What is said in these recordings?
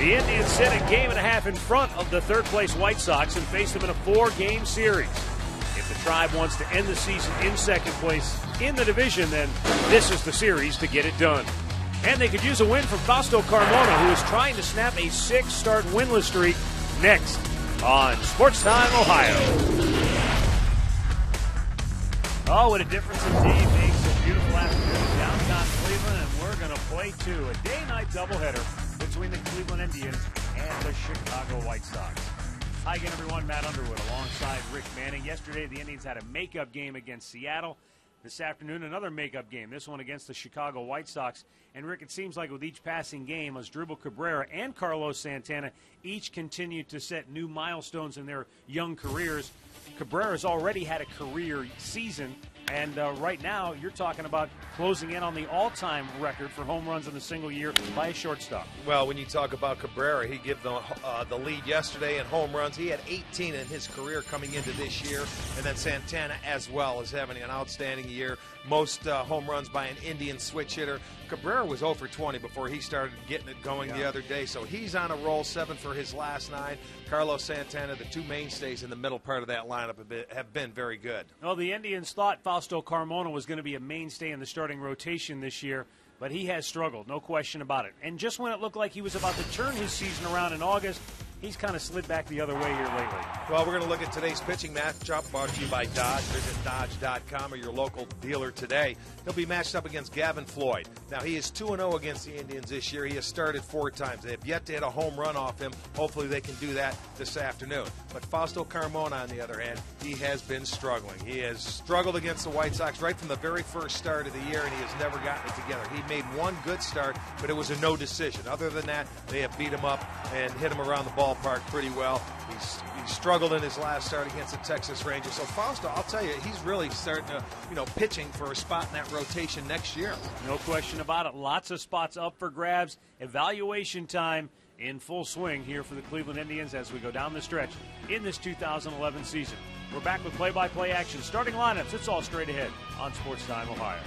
The Indians sit a game and a half in front of the third-place White Sox and face them in a 4-game series. If the Tribe wants to end the season in second place in the division, then this is the series to get it done. And they could use a win from Fausto Carmona, who is trying to snap a 6-start winless streak, next on Sports Time Ohio. Oh, what a difference indeed makes a beautiful afternoon in downtown Cleveland, and we're going to play two, a day-night doubleheader between the Cleveland Indians and the Chicago White Sox. Hi again, everyone. Matt Underwood alongside Rick Manning. Yesterday, the Indians had a makeup game against Seattle. This afternoon, another makeup game, this one against the Chicago White Sox. And, Rick, it seems like with each passing game, Asdrubal Cabrera and Carlos Santana each continue to set new milestones in their young careers. Cabrera's already had a career season, and right now you're talking about closing in on the all-time record for home runs in a single year by a shortstop. Well, when you talk about Cabrera, he gave the lead yesterday in home runs. He had 18 in his career coming into this year, and then Santana as well is having an outstanding year. Most home runs by an Indian switch hitter. Cabrera was 0 for 20 before he started getting it going the other day, so he's on a roll, 7 for his last 9. Carlos Santana, the two mainstays in the middle part of that lineup, have been very good. Well, the Indians thought Fausto Carmona was going to be a mainstay in the starting rotation this year, but he has struggled, no question about it. And just when it looked like he was about to turn his season around in August, he's kind of slid back the other way here lately. Well, we're going to look at today's pitching matchup brought to you by Dodge. Visit Dodge.com or your local dealer today. He'll be matched up against Gavin Floyd. Now, he is 2-0 against the Indians this year. He has started 4 times. They have yet to hit a home run off him. Hopefully they can do that this afternoon. But Fausto Carmona, on the other hand, he has been struggling. He has struggled against the White Sox right from the very first start of the year, and he has never gotten it together. He made one good start, but it was a no decision. Other than that, they have beat him up and hit him around the ballpark pretty well. He struggled in his last start against the Texas Rangers. So Fausto, I'll tell you, he's really starting to, pitching for a spot in that rotation next year. No question about it. Lots of spots up for grabs. Evaluation time in full swing here for the Cleveland Indians as we go down the stretch in this 2011 season. We're back with play-by-play action, starting lineups. It's all straight ahead on Sports Time Ohio.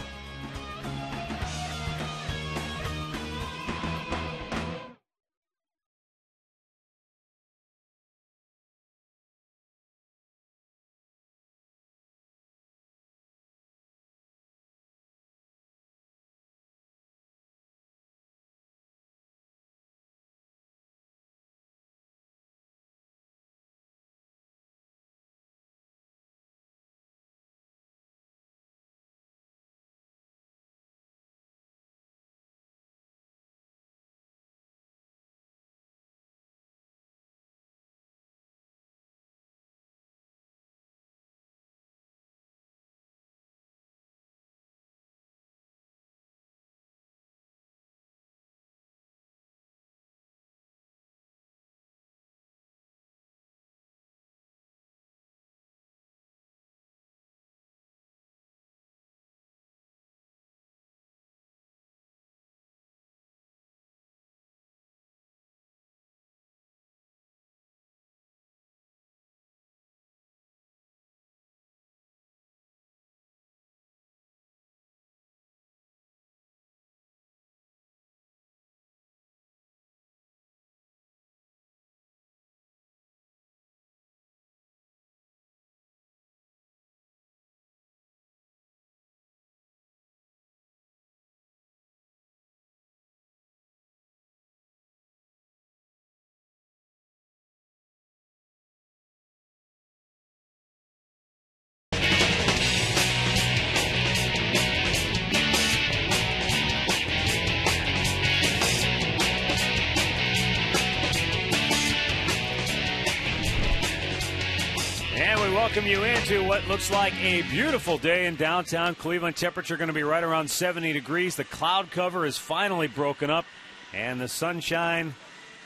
Welcome you into what looks like a beautiful day in downtown Cleveland. Temperature going to be right around 70 degrees. The cloud cover is finally broken up, and the sunshine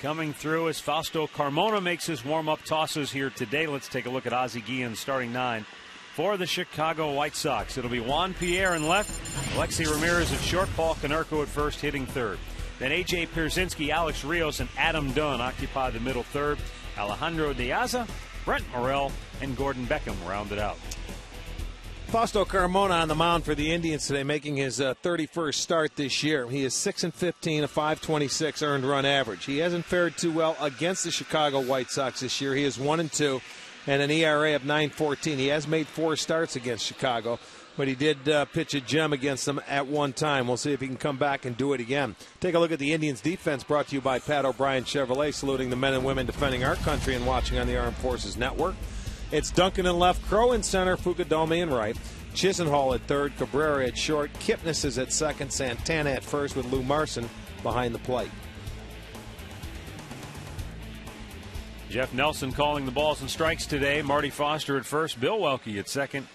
coming through as Fausto Carmona makes his warm-up tosses here today. Let's take a look at Ozzie Guillen's starting 9 for the Chicago White Sox. It'll be Juan Pierre in left, Alexei Ramirez at short, Paul Konerko at first, hitting third. Then A.J. Pierzynski, Alex Rios, and Adam Dunn occupy the middle third. Alejandro Diaz, Brent Morel, and Gordon Beckham rounded out. Fausto Carmona on the mound for the Indians today, making his 31st start this year. He is 6-15, a .526 earned run average. He hasn't fared too well against the Chicago White Sox this year. He is 1-2 and an ERA of 9.14. He has made 4 starts against Chicago, but he did pitch a gem against them at one time. We'll see if he can come back and do it again. Take a look at the Indians' defense, brought to you by Pat O'Brien Chevrolet, saluting the men and women defending our country and watching on the Armed Forces Network. It's Duncan in left, Crow in center, Fukudome in right, Chisenhall at third, Cabrera at short, Kipnis is at second, Santana at first with Lou Marson behind the plate. Jeff Nelson calling the balls and strikes today. Marty Foster at first, Bill Welke at second,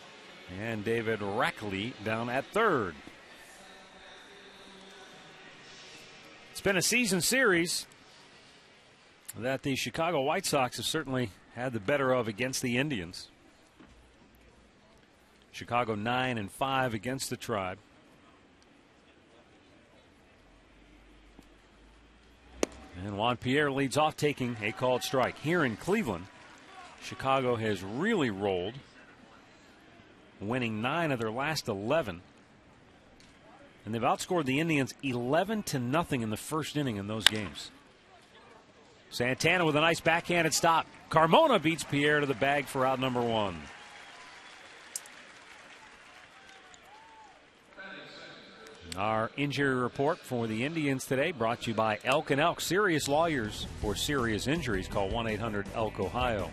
and David Rackley down at third. It's been a season series that the Chicago White Sox have certainly had the better of against the Indians. Chicago 9-5 against the Tribe. And Juan Pierre leads off, taking a called strike. Here in Cleveland, Chicago has really rolled, winning 9 of their last 11. And they've outscored the Indians 11-0 in the first inning in those games. Santana with a nice backhanded stop. Carmona beats Pierre to the bag for out number 1. Our injury report for the Indians today brought to you by Elk & Elk. Serious lawyers for serious injuries. Call 1-800-ELK-OHIO.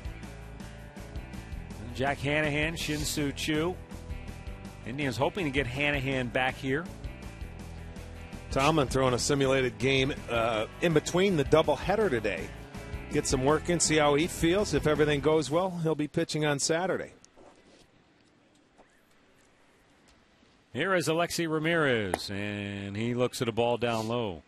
Jack Hanahan, Shin-Soo Choo. Indians hoping to get Hanahan back here. Tomlin throwing a simulated game in between the doubleheader today. Get some work in, see how he feels. If everything goes well, he'll be pitching on Saturday. Here is Alexei Ramirez, and he looks at a ball down low.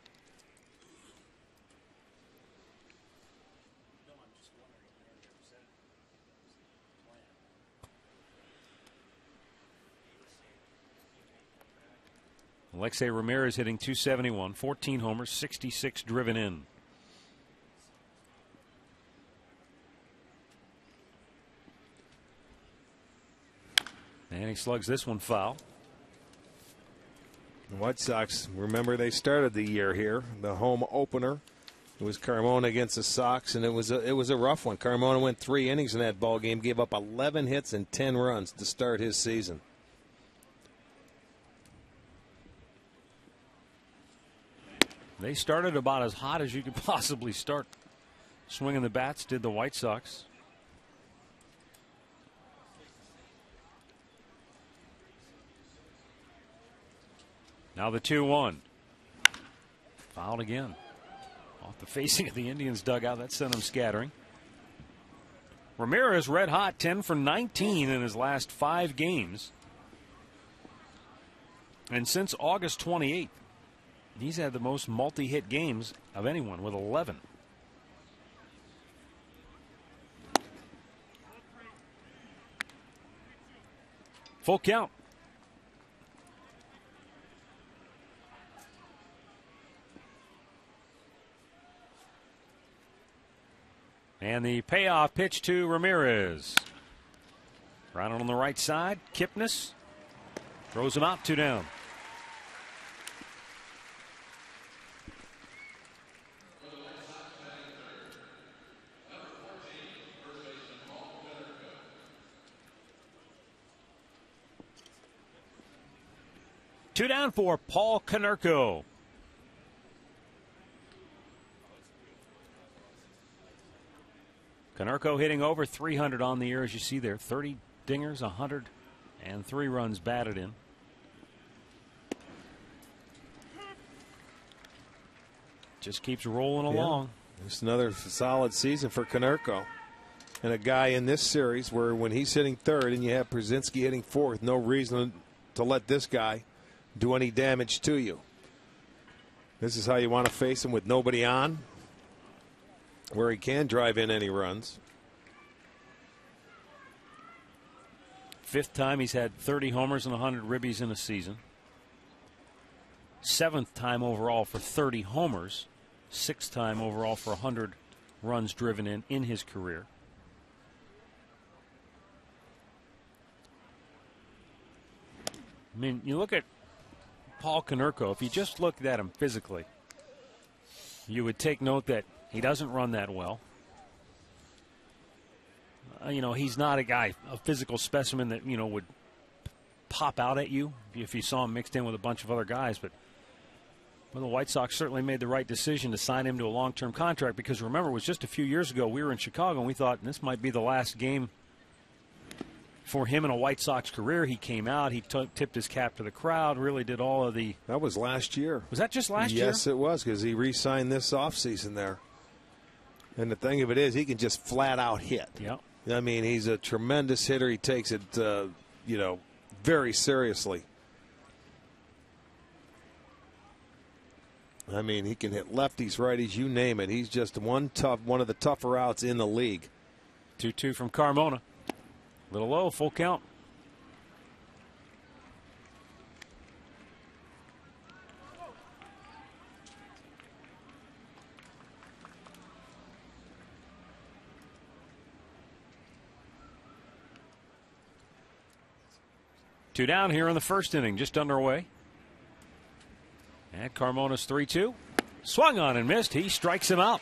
Alexei Ramirez hitting .271, 14 homers, 66 driven in. And he slugs this one foul. The White Sox, remember they started the year here, the home opener. It was Carmona against the Sox, and it was a rough one. Carmona went 3 innings in that ball game, gave up 11 hits and 10 runs to start his season. They started about as hot as you could possibly start. Swinging the bats did the White Sox. Now the 2-1. Fouled again. Off the facing of the Indians dugout. That sent them scattering. Ramirez red hot, 10 for 19 in his last 5 games. And since August 28th, he's had the most multi-hit games of anyone with 11. Full count. And the payoff pitch to Ramirez. Grounded on the right side. Kipnis throws him out, 2 down. Two down for Paul Konerko. Konerko hitting over 300 on the year, as you see there. 30 dingers, 103 runs batted in. Just keeps rolling along. It's another solid season for Konerko. And a guy in this series where when he's hitting third and you have Brzezinski hitting fourth, no reason to let this guy do any damage to you. This is how you want to face him, with nobody on, where he can drive in any runs. 5th time he's had 30 homers and 100 ribbies in a season. 7th time overall for 30 homers. 6th time overall for 100 runs driven in his career. I mean, you look at Paul Konerko, if you just looked at him physically, you would take note that he doesn't run that well. You know, he's not a guy, a physical specimen that, you know, would pop out at you if you saw him mixed in with a bunch of other guys. But well, the White Sox certainly made the right decision to sign him to a long-term contract, because remember, it was just a few years ago we were in Chicago and we thought this might be the last game for him in a White Sox career. He came out, he tipped his cap to the crowd, really did all of the... That was last year. Was that just last year? Yes, it was, because he re-signed this offseason there. And the thing of it is, he can just flat out hit. Yeah. I mean, he's a tremendous hitter. He takes it, you know, very seriously. I mean, he can hit lefties, righties, you name it. He's just one of the tougher outs in the league. 2-2 from Carmona. Little low, full count. Two down here in the first inning, just underway. And Carmona's 3-2. Swung on and missed. He strikes him out.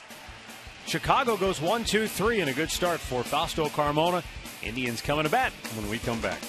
Chicago goes 1-2-3 and a good start for Fausto Carmona. Indians coming to bat when we come back.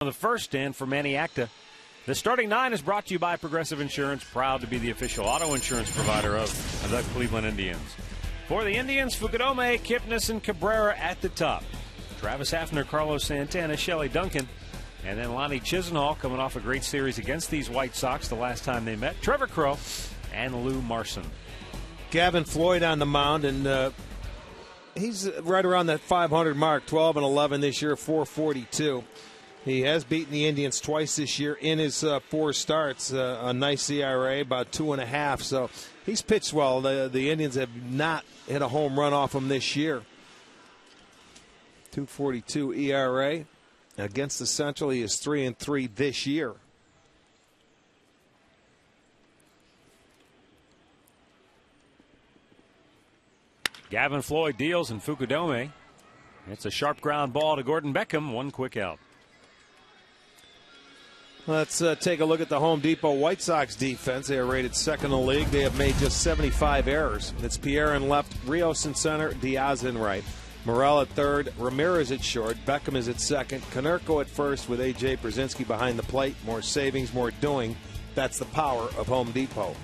On the first and for Manny Acta. The starting nine is brought to you by Progressive Insurance, proud to be the official auto insurance provider of the Cleveland Indians. For the Indians, Fukudome, Kipnis, and Cabrera at the top. Travis Hafner, Carlos Santana, Shelley Duncan, and then Lonnie Chisenhall coming off a great series against these White Sox the last time they met. Trevor Crow and Lou Marson. Gavin Floyd on the mound, and he's right around that 500 mark, 12-11 this year, 442. He has beaten the Indians twice this year in his 4 starts. A nice ERA, about 2.5. So he's pitched well. The Indians have not hit a home run off him this year. 2.42 ERA against the Central. He is 3-3 this year. Gavin Floyd deals and Fukudome. It's a sharp ground ball to Gordon Beckham. One quick out. Let's take a look at the Home Depot White Sox defense. They are rated second in the league. They have made just 75 errors. It's Pierre in left, Rios in center, Diaz in right. Morel at third, Ramirez at short, Beckham is at second, Konerko at first with A.J. Brzezinski behind the plate. More savings, more doing. That's the power of Home Depot.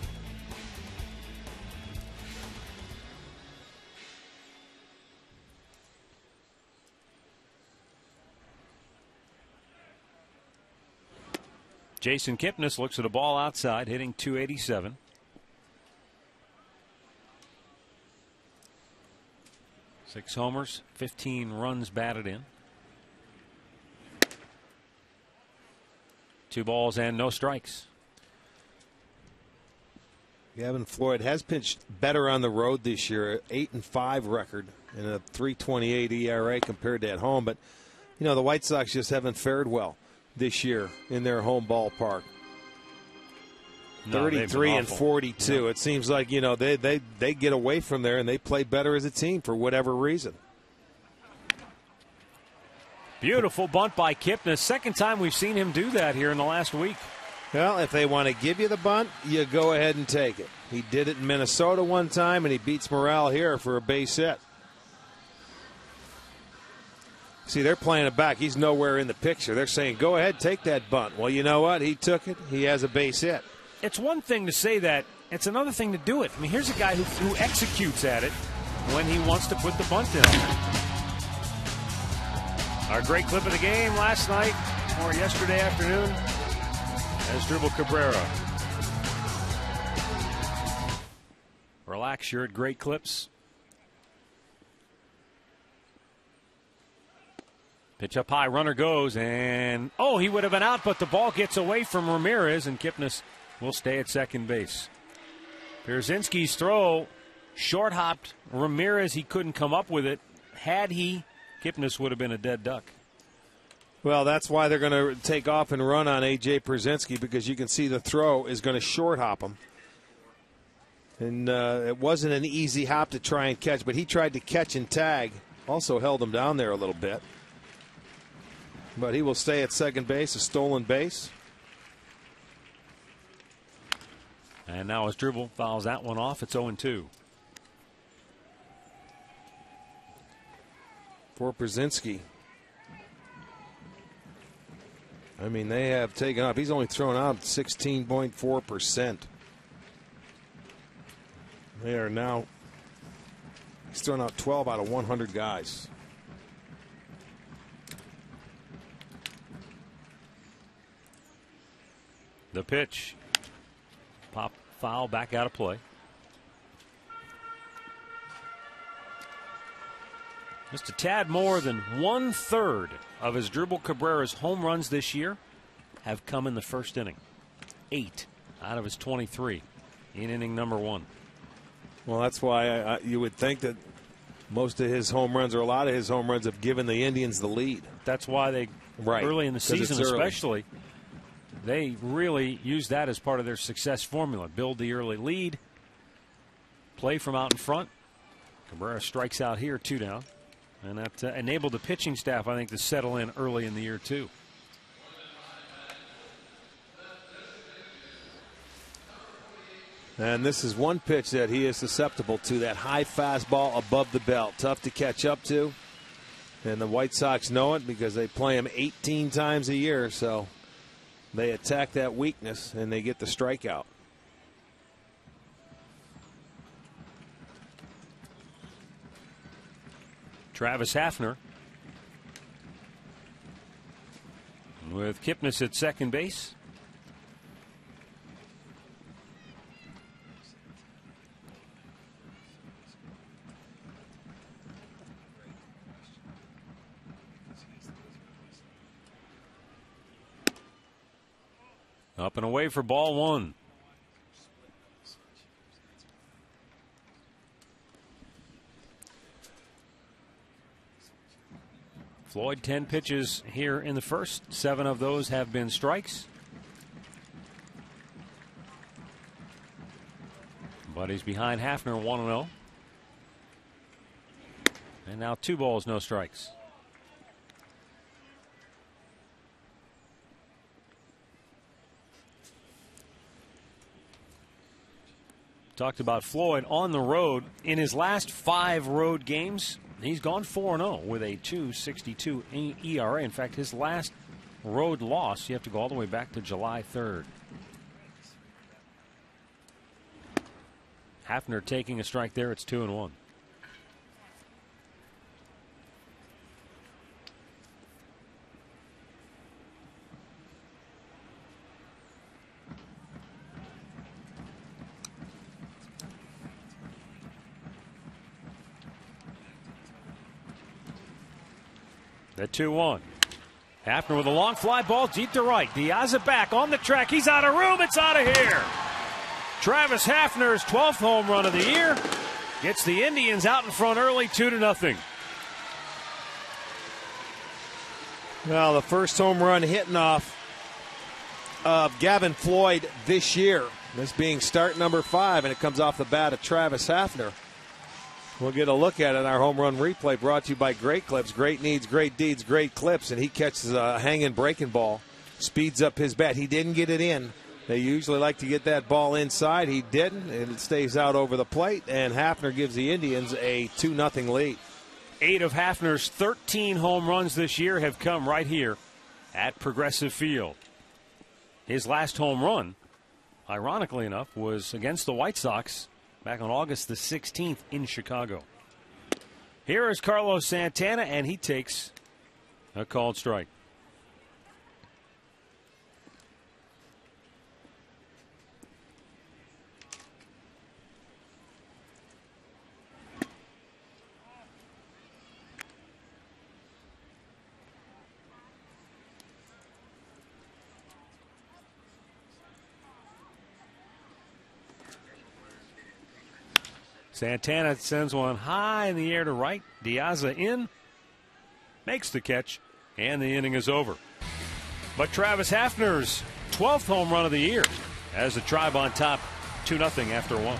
Jason Kipnis looks at a ball outside, hitting .287. Six homers, 15 runs batted in. 2 balls and no strikes. Gavin Floyd has pitched better on the road this year, 8-5 record and a 3.28 ERA compared to at home. But, you know, the White Sox just haven't fared well this year in their home ballpark. 33-42. Yeah. It seems like, you know, they get away from there and they play better as a team for whatever reason. Beautiful bunt by Kipnis. Second time we've seen him do that here in the last week. Well, if they want to give you the bunt, you go ahead and take it. He did it in Minnesota one time, and he beats Morale here for a base hit. See, they're playing it back. He's nowhere in the picture. They're saying, go ahead, take that bunt. Well, you know what? He took it. He has a base hit. It's one thing to say that. It's another thing to do it. I mean, here's a guy who executes at it when he wants to put the bunt in. Our great clip of the game last night or yesterday afternoon. Asdrubal Cabrera. Relax, you're at Great Clips. Pitch up high, runner goes, and he would have been out, but the ball gets away from Ramirez, and Kipnis will stay at second base. Pierzynski's throw short-hopped Ramirez. He couldn't come up with it. Had he, Kipnis would have been a dead duck. Well, that's why they're going to take off and run on A.J. Pierzynski, because you can see the throw is going to short hop him. And it wasn't an easy hop to try and catch, but he tried to catch and tag. Also held him down there a little bit. But he will stay at second base, a stolen base. And now Asdrubal fouls that one off. It's 0-2. For Pierzynski. I mean, they have taken up. He's only thrown out 16.4%. They are now, he's thrown out 12 out of 100 guys. The pitch. Pop foul, back out of play. Just a tad more than 1/3 of Asdrubal Cabrera's home runs this year have come in the first inning. 8 out of his 23 in inning number 1. Well, that's why you would think that most of his home runs, or a lot of his home runs, have given the Indians the lead. That's why they, early in the season especially, they really use that as part of their success formula. Build the early lead, play from out in front. Cabrera strikes out here, 2 down. And that enabled the pitching staff, I think, to settle in early in the year, too. And this is one pitch that he is susceptible to, that high fastball above the belt. Tough to catch up to. And the White Sox know it because they play him 18 times a year. So they attack that weakness and they get the strikeout. Travis Hafner with Kipnis at second base. Up and away for ball 1. Floyd, 10 pitches here in the first. 7 of those have been strikes. But he's behind Hafner, 1-0. And now 2 balls, no strikes. Talked about Floyd on the road. In his last 5 road games, he's gone 4-0 with a 2.62 ERA. In fact, his last road loss, you have to go all the way back to July 3rd. Hafner taking a strike there. It's 2-1. The 2-1. Hafner with a long fly ball deep to right. Diaz back on the track. He's out of room. It's out of here. Travis Hafner's 12th home run of the year gets the Indians out in front early, 2-0. Well, the first home run hitting off of Gavin Floyd this year. This being start number 5, and it comes off the bat of Travis Hafner. We'll get a look at it in our home run replay, brought to you by Great Clips. Great needs, great deeds, great clips. And he catches a hanging breaking ball, speeds up his bat. He didn't get it in. They usually like to get that ball inside. He didn't. It stays out over the plate, and Hafner gives the Indians a 2-0 lead. 8 of Hafner's 13 home runs this year have come right here at Progressive Field. His last home run, ironically enough, was against the White Sox back on August the 16th in Chicago. Here is Carlos Santana, and he takes a called strike. Santana sends one high in the air to right. Diaza in, makes the catch, and the inning is over. But Travis Hafner's 12th home run of the year has the Tribe on top 2-0 after 1.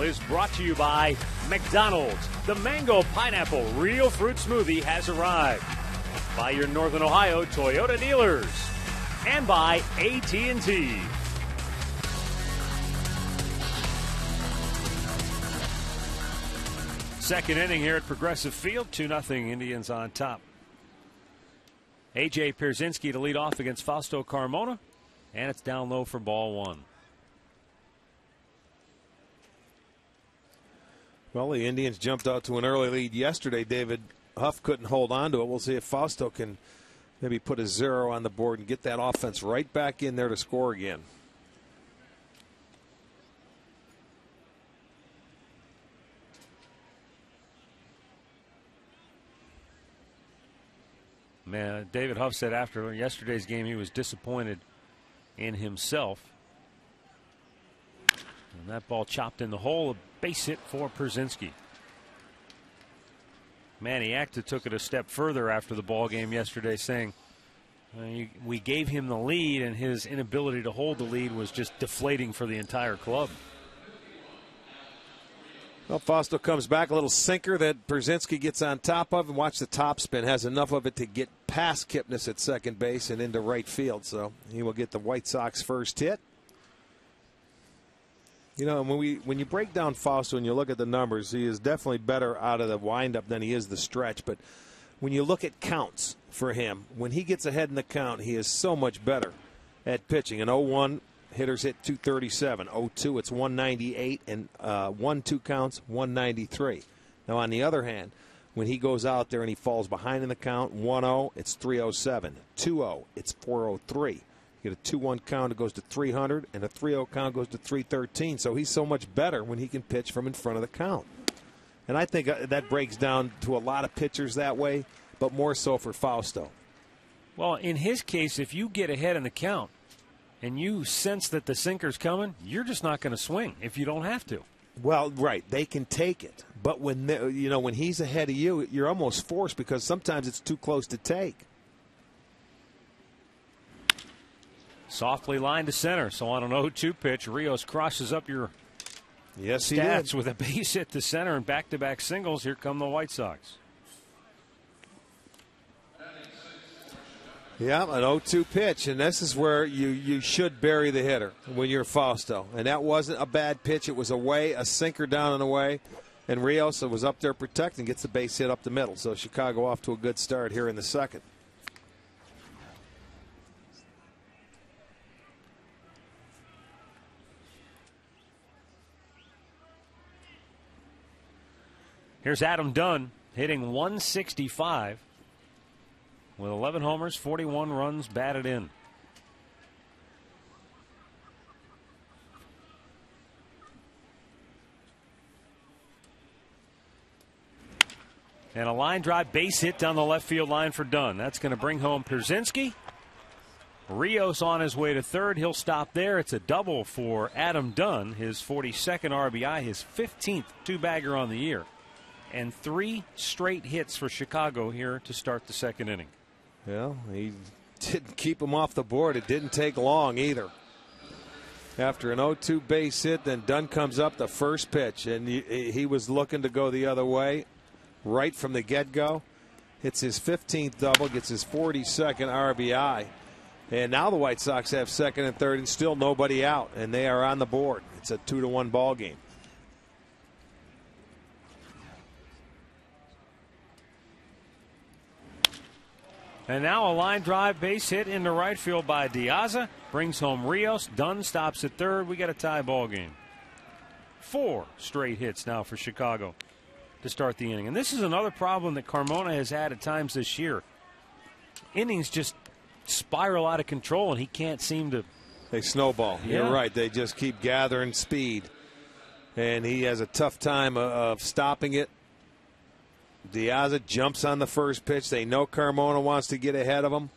Is brought to you by McDonald's. The Mango Pineapple Real Fruit Smoothie has arrived. By your Northern Ohio Toyota dealers. And by AT&T. Second inning here at Progressive Field. 2-0 Indians on top. A.J. Pierzynski to lead off against Fausto Carmona. And it's down low for ball 1. Well, the Indians jumped out to an early lead yesterday. David Huff couldn't hold on to it. We'll see if Fausto can maybe put a 0 on the board and get that offense right back in there to score again. Man, David Huff said after yesterday's game he was disappointed in himself. And that ball chopped in the hole, a base hit for Pierzynski. Manny Acta took it a step further after the ball game yesterday, saying we gave him the lead and his inability to hold the lead was just deflating for the entire club. Well, Fausto comes back, a little sinker that Pierzynski gets on top of, and watch the topspin. Has enough of it to get past Kipnis at second base and into right field, so he will get the White Sox first hit. You know, when you break down Fausto and you look at the numbers, he is definitely better out of the windup than he is the stretch. But when you look at counts for him, when he gets ahead in the count, he is so much better at pitching. An 0-1 Hitters hit 237. 0-2, it's 198, and 1-2 counts, 193. Now, on the other hand, when he goes out there and he falls behind in the count, 1-0, it's 307. 2-0, it's 403. You get a 2-1 count, it goes to 300, and a 3-0 count goes to 313. So he's so much better when he can pitch from in front of the count. And I think that breaks down to a lot of pitchers that way, but more so for Fausto. Well, in his case, if you get ahead in the count and you sense that the sinker's coming, you're just not going to swing if you don't have to. Well, right, they can take it, but when when he's ahead of you, you're almost forced because sometimes it's too close to take. Softly lined to center, so on an 0-2 pitch, Rios crosses up your stats with a base hit to center and back-to-back singles. Here come the White Sox. Yeah, an 0-2 pitch, and this is where you should bury the hitter when you're Fausto. And that wasn't a bad pitch. It was away, a sinker down and away, and Rios was up there protecting, gets the base hit up the middle. So Chicago off to a good start here in the second. Here's Adam Dunn hitting 165 with 11 homers, 41 runs batted in. And a line drive base hit down the left field line for Dunn. That's going to bring home Pierzynski. Rios on his way to third. He'll stop there. It's a double for Adam Dunn, his 42nd RBI, his 15th two-bagger on the year. And 3 straight hits for Chicago here to start the second inning. Well, he didn't keep him off the board. It didn't take long either. After an 0-2 base hit, then Dunn comes up the first pitch, and he was looking to go the other way right from the get-go. Hits his 15th double, gets his 42nd RBI. And now the White Sox have second and third and still nobody out, and they are on the board. It's a 2-1 ball game. And now a line drive base hit into right field by Diaza. Brings home Rios. Dunn stops at third. We got a tie ball game. 4 straight hits now for Chicago to start the inning. And this is another problem that Carmona has had at times this year. Innings just spiral out of control, and he can't seem to. They snowball. Yeah. You're right. They just keep gathering speed. And he has a tough time of stopping it. Diaza jumps on the first pitch. They know Carmona wants to get ahead of him.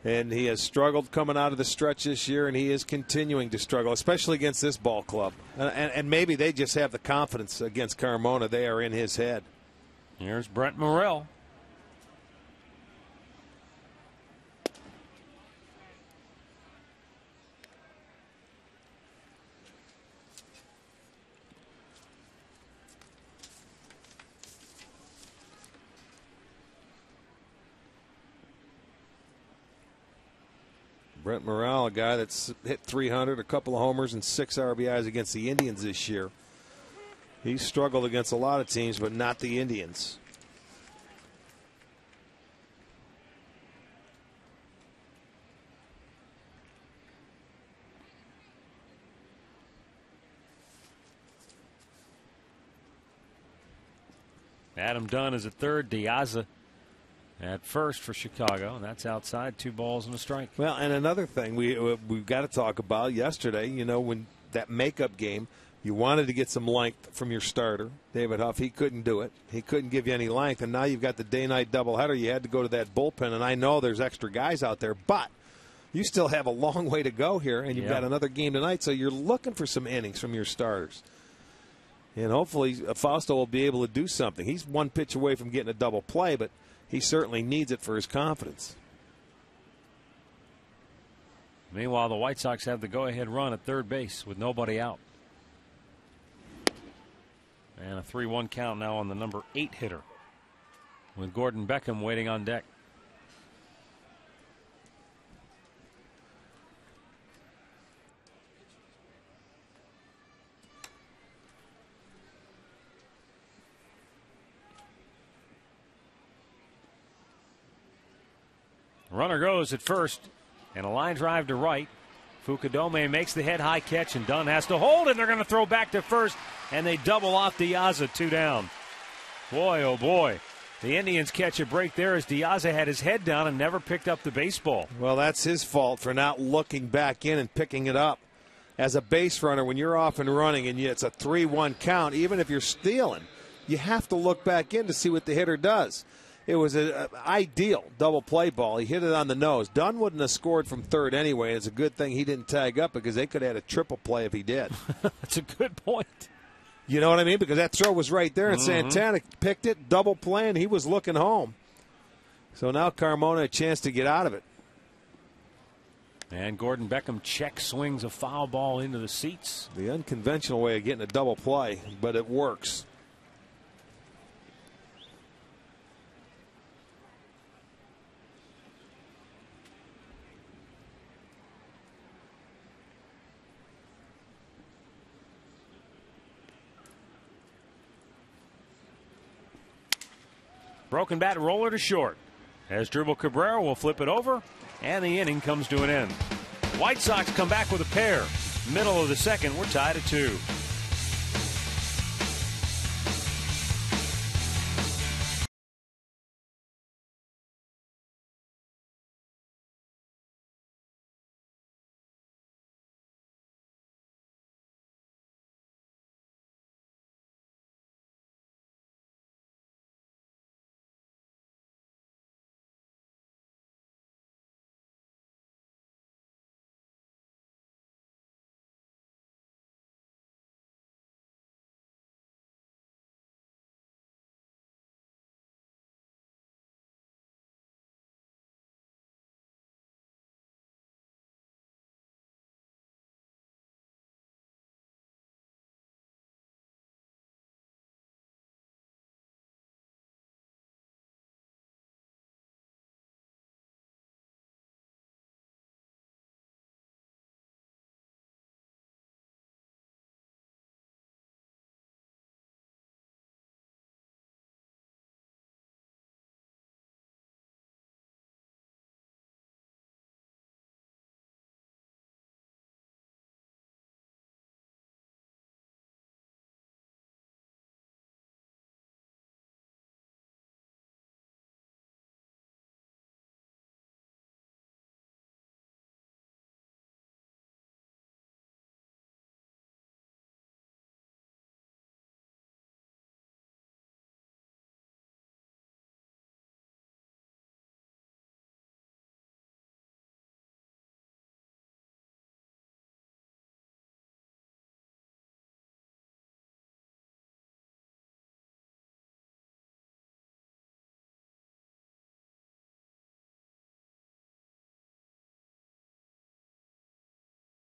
And he has struggled coming out of the stretch this year, and he is continuing to struggle, especially against this ball club. And maybe they just have the confidence against Carmona. They are in his head. Here's Brent Morrell. Brent Morrell, a guy that's hit 300, a couple of homers, and 6 RBIs against the Indians this year. He's struggled against a lot of teams, but not the Indians. Adam Dunn is at third. Diaza at first for Chicago, and that's outside. 2 balls and a strike. Well, and another thing we've got to talk about yesterday, when that makeup game, you wanted to get some length from your starter, David Huff. He couldn't do it. He couldn't give you any length, and now you've got the day-night doubleheader. You had to go to that bullpen, and I know there's extra guys out there, but you still have a long way to go here, and you've got another game tonight, so you're looking for some innings from your starters. And hopefully Fausto will be able to do something. He's 1 pitch away from getting a double play, but he certainly needs it for his confidence. Meanwhile, the White Sox have the go-ahead run at third base with nobody out. And a 3-1 count now on the number 8 hitter with Gordon Beckham waiting on deck. Runner goes at first, and a line drive to right Fukudome makes the head-high catch, and Dunn has to hold, and they're going to throw back to first, and they double off Diaza, 2 down. Boy, oh boy. The Indians catch a break there as Diaza had his head down and never picked up the baseball. Well, that's his fault for not looking back in and picking it up. As a base runner, when you're off and running and it's a 3-1 count, even if you're stealing, you have to look back in to see what the hitter does. It was an ideal double play ball. He hit it on the nose. Dunn wouldn't have scored from third anyway. It's a good thing he didn't tag up because they could have had a triple play if he did. That's a good point. You know what I mean? Because that throw was right there, and Santana picked it, double play, and he was looking home. So now Carmona a chance to get out of it. And Gordon Beckham check swings a foul ball into the seats. The unconventional way of getting a double play, but it works. Broken bat roller to short. As Dribble Cabrera will flip it over, and the inning comes to an end. White Sox come back with a pair. Middle of the second, we're tied at 2.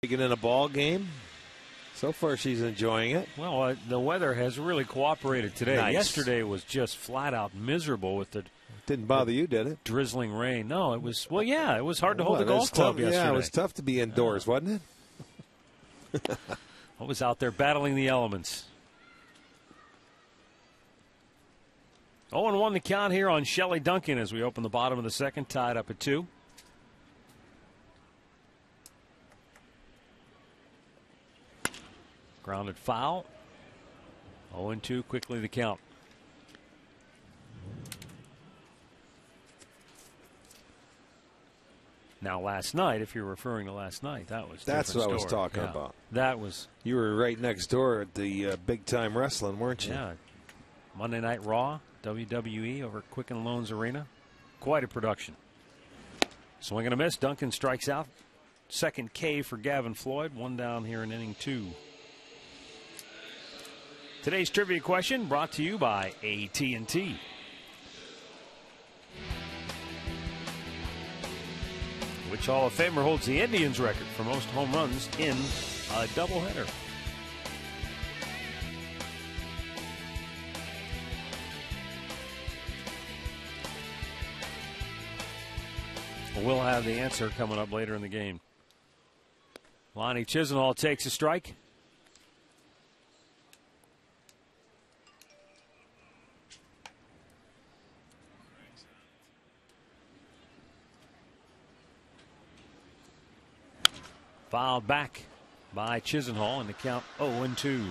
Taking in a ball game. So far, she's enjoying it. Well, the weather has really cooperated today. Nice. Yesterday was just flat out miserable with the Didn't bother you, did it? drizzling rain. No, it was, well, yeah, it was hard to hold the golf club yesterday. Yeah, it was tough to be indoors, wasn't it? I was out there battling the elements. 0-1 the count here on Shelley Duncan as we open the bottom of the second, tied up at 2. Grounded foul. 0-2, quickly the count. Now, last night, if you're referring to last night, that was That's what I was story. talking about. That was. You were right next door at the big time wrestling, weren't you? Yeah. Monday Night Raw, WWE over at Quicken Loans Arena. Quite a production. Swing and a miss. Duncan strikes out. Second K for Gavin Floyd. 1 down here in inning 2. Today's trivia question brought to you by AT&T. Which Hall of Famer holds the Indians record for most home runs in a doubleheader? We'll have the answer coming up later in the game. Lonnie Chisenhall takes a strike. Fouled back by Chisenhall, and the count 0-2.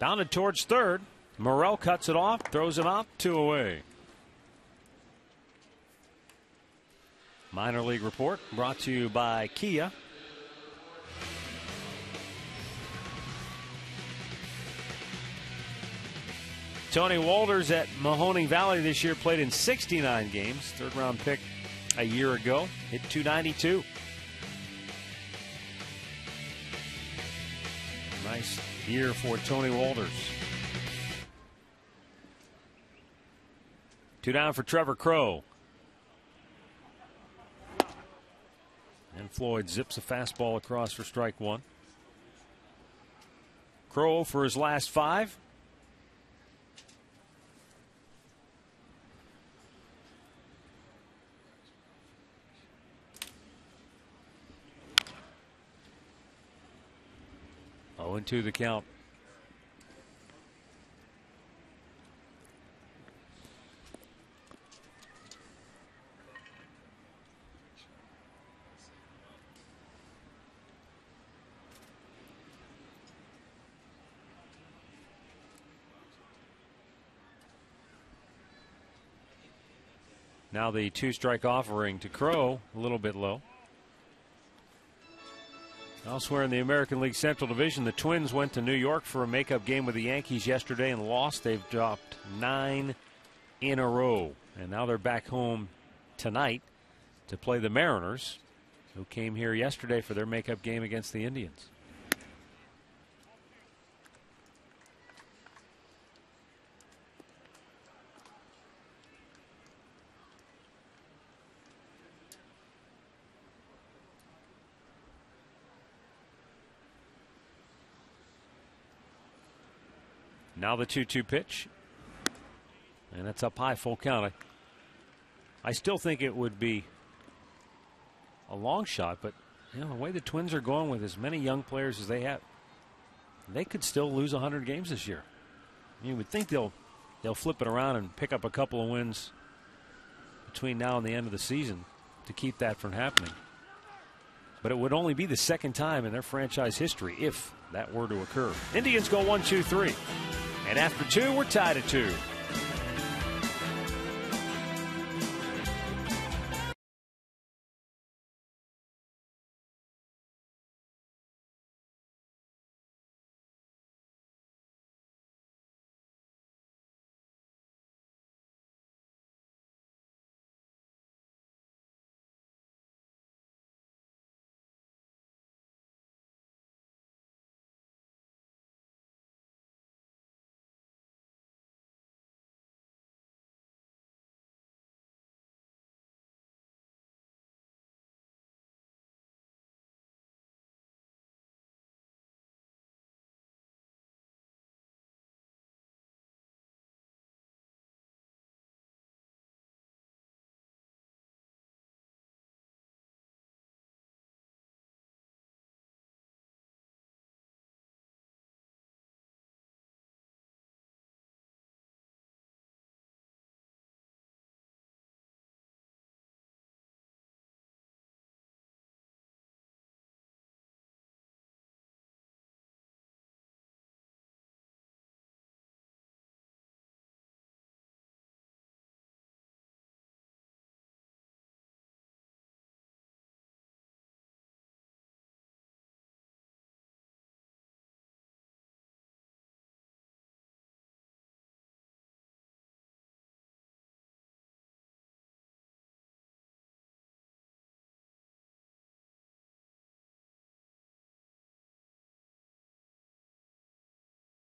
Bounded towards third. Morrell cuts it off, throws him out, 2 away. Minor league report brought to you by Kia. Tony Walters at Mahoning Valley this year played in 69 games. Third round pick a year ago. Hit .292. Nice year for Tony Walters. 2 down for Trevor Crowe. And Floyd zips a fastball across for strike 1. Crowe for his last 5. Oh, and 2 the count. Now the 2-strike offering to Crowe, a little bit low. Elsewhere in the American League Central Division, the Twins went to New York for a makeup game with the Yankees yesterday and lost. They've dropped 9 in a row. And now they're back home tonight to play the Mariners, who came here yesterday for their makeup game against the Indians. Now the 2-2 pitch. And it's up high, full count. I still think it would be a long shot, but the way the Twins are going with as many young players as they have, they could still lose 100 games this year. You would think they'll flip it around and pick up a couple of wins between now and the end of the season to keep that from happening. But it would only be the second time in their franchise history if that were to occur. Indians go 1-2-3. And after 2, we're tied at 2.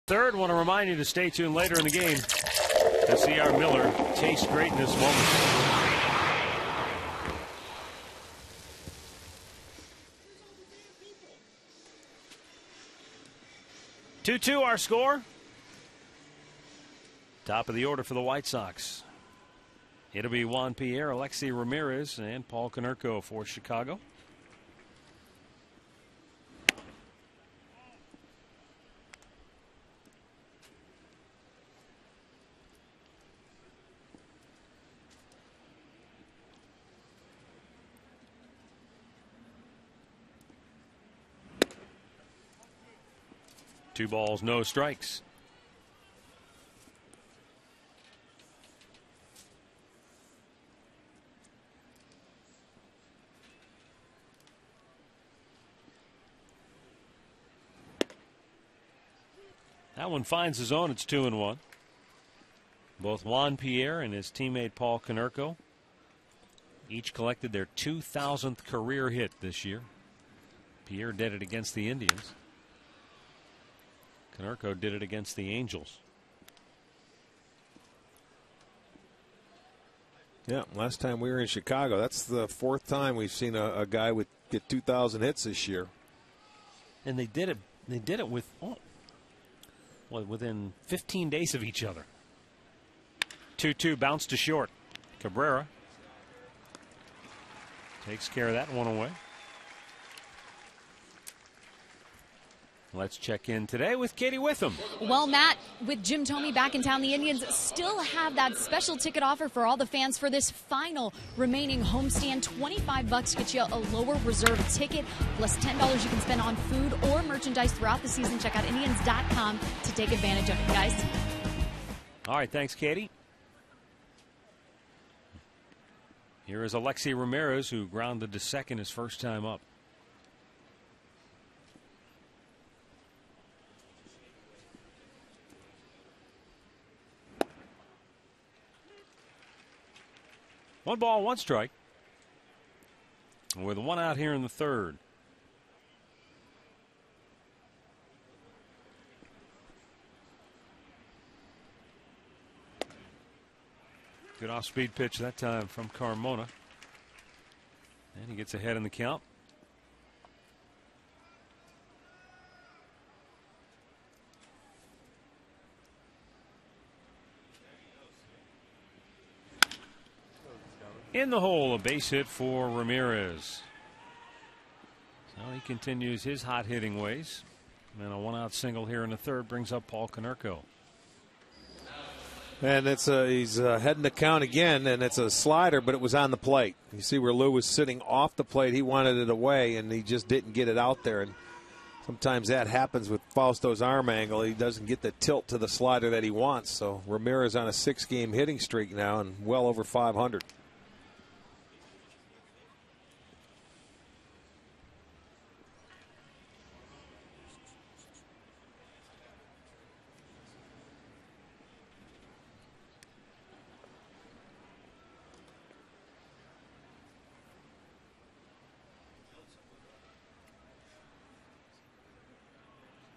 Third, want to remind you to stay tuned later in the game to see our Miller taste great in this moment. Two-two our score. Top of the order for the White Sox. It'll be Juan Pierre, Alexi Ramirez, and Paul Konerko for Chicago. 2 balls, no strikes. That one finds his own. It's 2-1. Both Juan Pierre and his teammate Paul Konerko each collected their 2,000th career hit this year. Pierre did it against the Indians. Konerko did it against the Angels. Yeah, last time we were in Chicago, that's the 4th time we've seen a guy get 2,000 hits this year. And they did it. They did it with within 15 days of each other. 2-2 bounce to short. Cabrera takes care of that one away. Let's check in today with Katie Witham. Well, Matt, with Jim Thome back in town, the Indians still have that special ticket offer for all the fans for this final remaining homestand. $25 gets you a lower reserve ticket, plus $10 you can spend on food or merchandise throughout the season. Check out Indians.com to take advantage of it, guys. All right, thanks, Katie. Here is Alexi Ramirez, who grounded to second his first time up. One ball, one strike. With one out here in the 3rd. Good off-speed pitch that time from Carmona. And he gets ahead in the count. In the hole, a base hit for Ramirez. So he continues his hot hitting ways. And a 1-out single here in the 3rd brings up Paul Konerko. And he's heading the count again, and it's a slider, but it was on the plate. You see where Lou was sitting off the plate. He wanted it away, and he just didn't get it out there. And sometimes that happens with Fausto's arm angle. He doesn't get the tilt to the slider that he wants. So Ramirez on a 6-game hitting streak now and well over 500.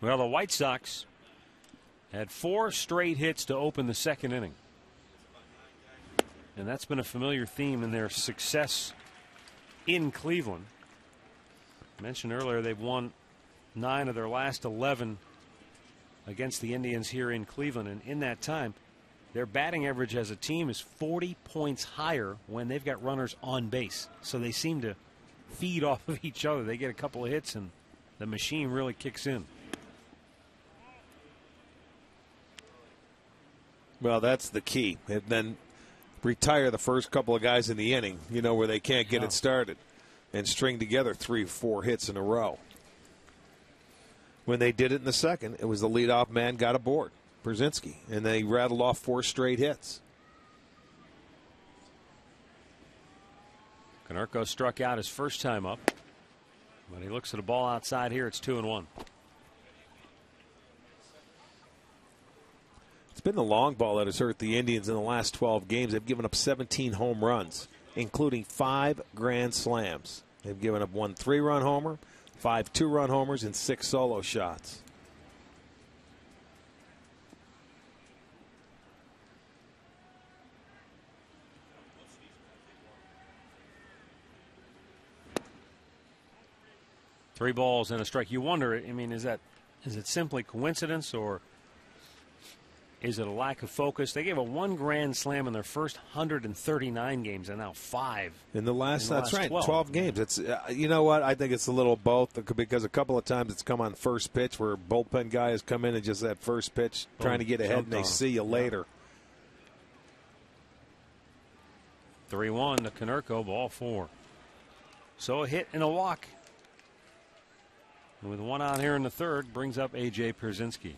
Well, the White Sox had 4 straight hits to open the 2nd inning. And that's been a familiar theme in their success in Cleveland. I mentioned earlier they've won 9 of their last 11 against the Indians here in Cleveland. And in that time, their batting average as a team is 40 points higher when they've got runners on base. So they seem to feed off of each other. They get a couple of hits and the machine really kicks in. Well, that's the key. And then retire the first couple of guys in the inning, where they can't get it started, and string together 3 or 4 hits in a row. When they did it in the 2nd, it was the leadoff man got aboard, Brzezinski, and they rattled off 4 straight hits. Konerko struck out his first time up. When he looks at a ball outside here, it's 2-1. It's been the long ball that has hurt the Indians in the last 12 games. They've given up 17 home runs, including 5 grand slams. They've given up 1 3-run homer, 5 2-run homers, and 6 solo shots. Three balls and a strike. You wonder, is it simply coincidence, or is it a lack of focus? They gave a 1 grand slam in their first 139 games, and now 5 in the last. That's right, 12 games. It's you know what? I think it's a little both, because a couple of times it's come on first pitch where bullpen guys come in and just that first pitch trying to get ahead, and they see you later. 3-1 to Konerko, ball 4. So a hit and a walk. With one out here in the third, brings up A.J. Pierzynski.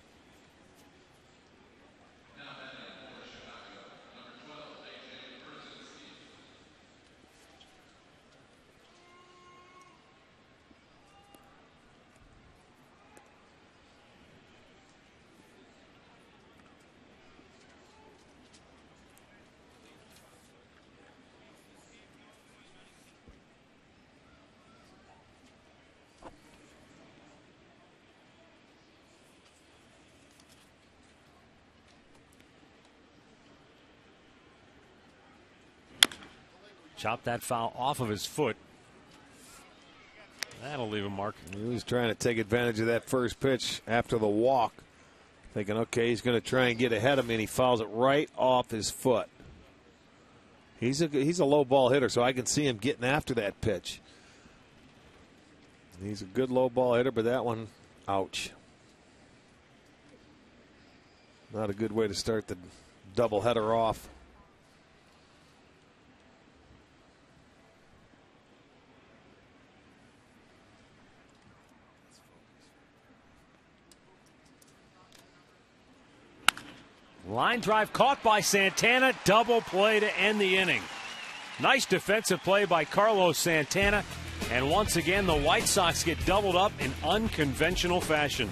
Chop that foul off of his foot. That'll leave a mark. He was trying to take advantage of that first pitch after the walk, thinking, okay, he's going to try and get ahead of me, and he fouls it right off his foot. He's a low ball hitter, so I can see him getting after that pitch. He's a good low ball hitter, but that one, ouch. Not a good way to start the doubleheader off. Line drive caught by Santana. Double play to end the inning. Nice defensive play by Carlos Santana. And once again, the White Sox get doubled up in unconventional fashion.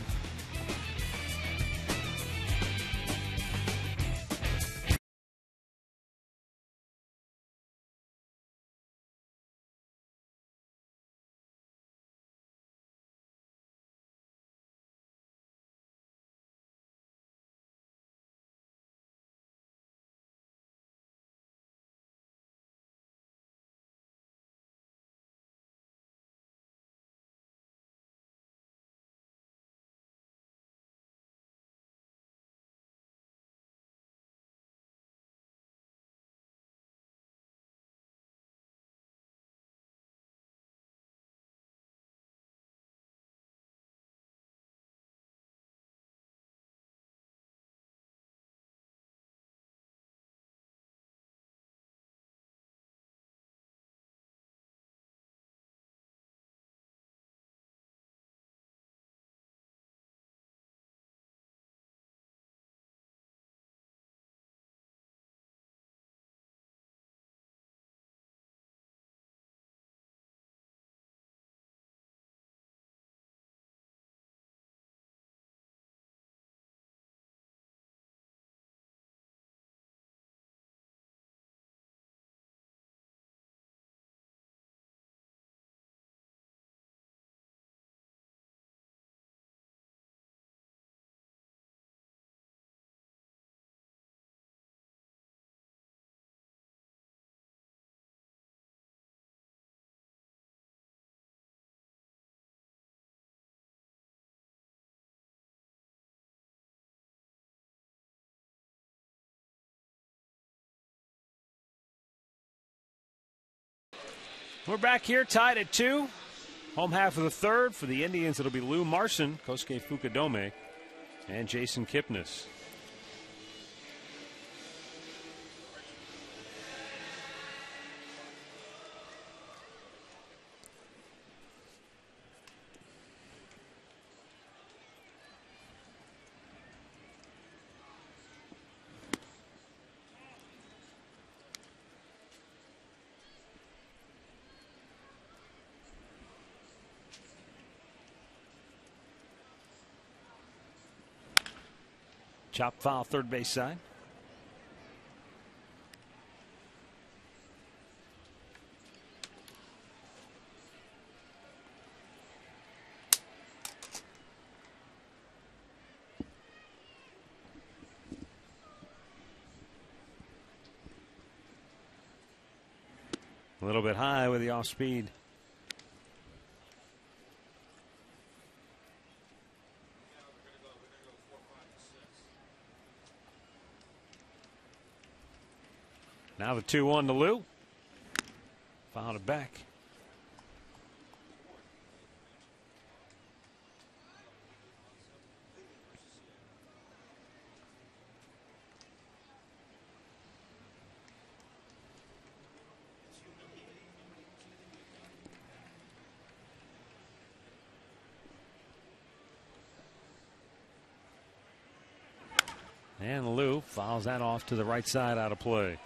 We're back here tied at 2. Home half of the third. For the Indians, it'll be Lou Marson, Kosuke Fukudome, and Jason Kipnis. Chop foul, third base side. A little bit high with the off speed. Now the 2-1 to Lou. Fouled it back. And Lou fouls that off to the right side, out of play.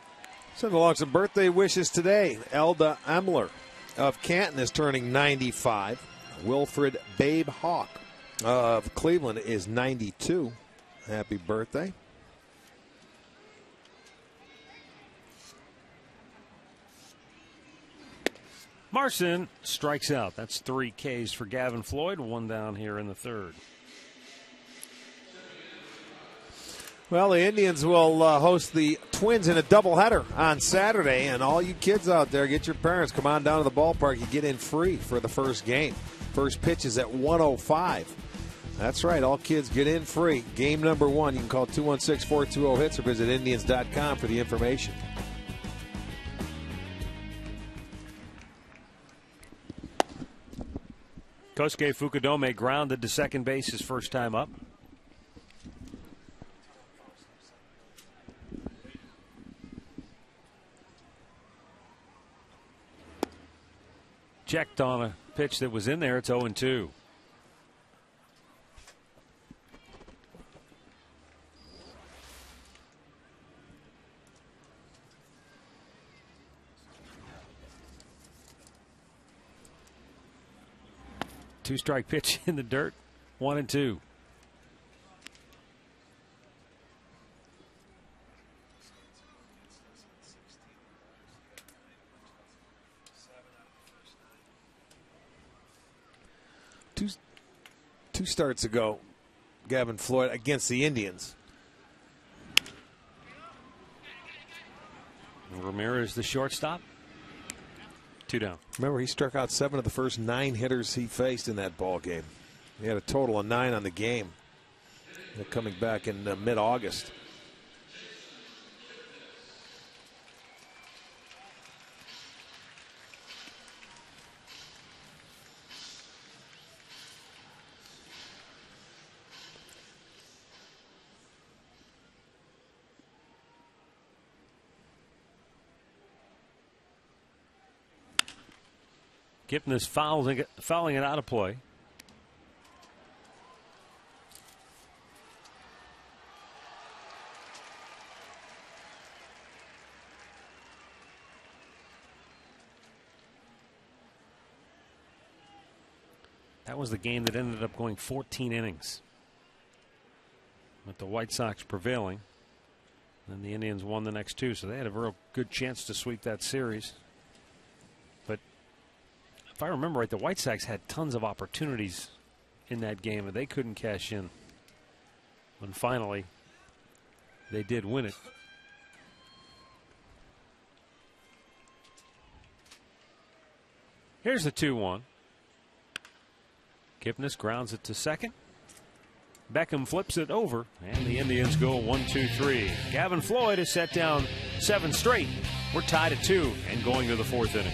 Send along some birthday wishes today. Elda Emler of Canton is turning 95. Wilfred Babe Hawk of Cleveland is 92. Happy birthday. Marson strikes out. That's 3 Ks for Gavin Floyd. 1 down here in the third. Well, the Indians will host the Twins in a doubleheader on Saturday. And all you kids out there, get your parents. Come on down to the ballpark. You get in free for the first game. First pitch is at 1:05. That's right. All kids get in free. Game number 1. You can call 216-420-HITS or visit Indians.com for the information. Kosuke Fukudome grounded to second base his first time up. Checked on a pitch that was in there. It's 0-2. Two-strike pitch in the dirt. 1-2. Two starts ago, Gavin Floyd against the Indians. Ramirez, the shortstop. 2 down. Remember, he struck out 7 of the first 9 hitters he faced in that ball game. He had a total of 9 on the game. They're coming back in mid-August. Kipnis fouling it out of play. That was the game that ended up going 14 innings, with the White Sox prevailing. And the Indians won the next 2, so they had a real good chance to sweep that series. But if I remember right, the White Sox had tons of opportunities in that game, and they couldn't cash in. And finally, they did win it. Here's the 2-1. Kipnis grounds it to second. Beckham flips it over, and the Indians go 1-2-3. Gavin Floyd has set down 7 straight. We're tied at 2 and going to the 4th inning.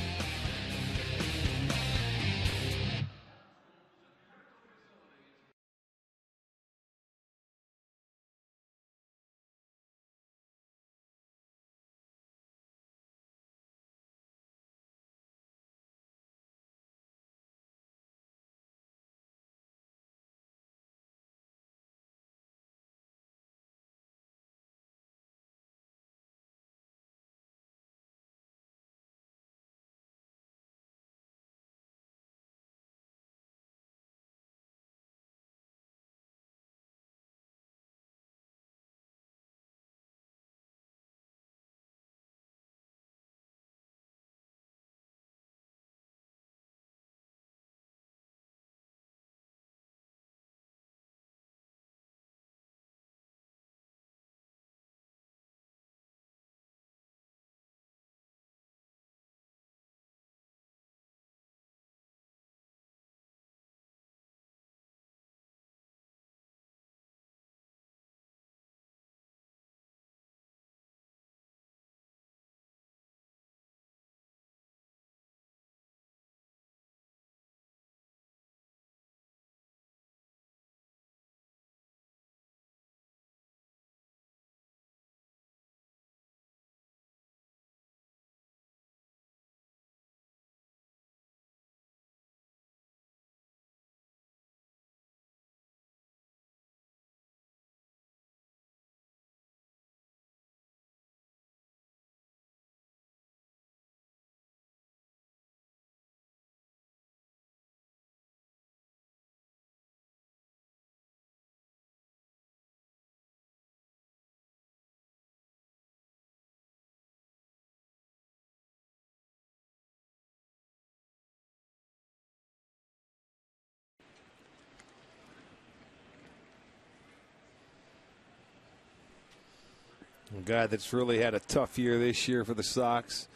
A guy that's really had a tough year this year for the Sox.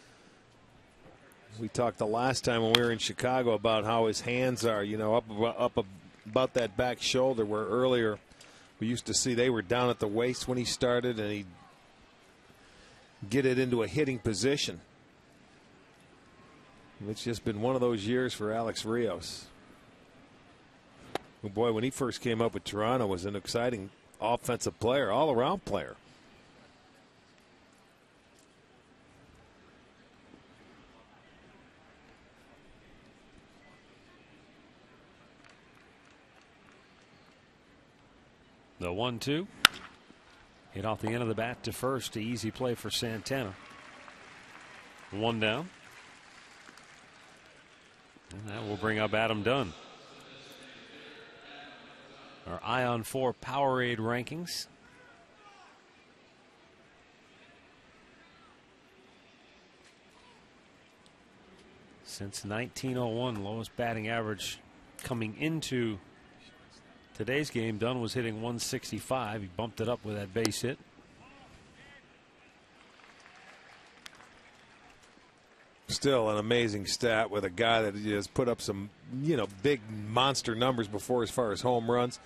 We talked the last time when we were in Chicago about how his hands are, you know, up about that back shoulder, where earlier we used to see they were down at the waist when he started, and he'd get it into a hitting position. It's just been one of those years for Alex Rios. Oh boy, when he first came up with Toronto, was an exciting offensive player, all-around player. The 1-2. Hit off the end of the bat to first. Easy play for Santana. One down. And that will bring up Adam Dunn. Our Ion 4 Powerade rankings. Since 1901, lowest batting average coming into today's game. Dunn was hitting 165. He bumped it up with that base hit. Still an amazing stat with a guy that has put up some, you know, big monster numbers before as far as home runs.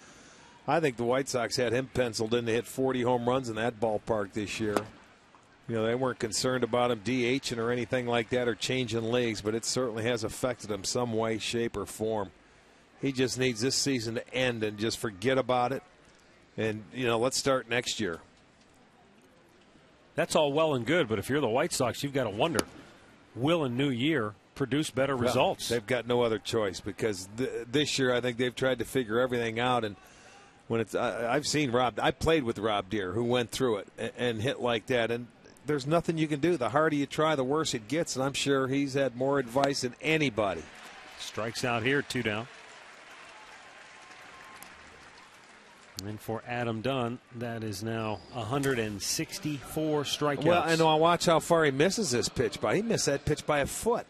I think the White Sox had him penciled in to hit 40 home runs in that ballpark this year. You know, they weren't concerned about him DHing or anything like that or changing leagues, but it certainly has affected him some way, shape, or form. He just needs this season to end and just forget about it. And, you know, let's start next year. That's all well and good, but if you're the White Sox, you've got to wonder, will a new year produce better results? They've got no other choice, because this year I think they've tried to figure everything out. And when it's, I've seen Rob, I played with Rob Deere, who went through it and hit like that. And there's nothing you can do. The harder you try, the worse it gets. And I'm sure he's had more advice than anybody. Strikes out here, 2 down. And for Adam Dunn, that is now 164 strikeouts. Well, and I'll watch how far he misses this pitch by. He missed that pitch by a foot.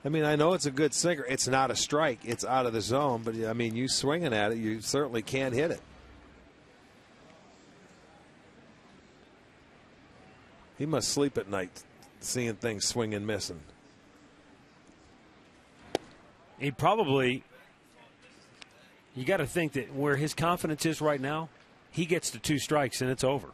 I mean, I know it's a good sinker. It's not a strike. It's out of the zone. But, I mean, you swinging at it, you certainly can't hit it. He must sleep at night seeing things swing and missing. He probably... You got to think that where his confidence is right now, he gets to 2 strikes and it's over,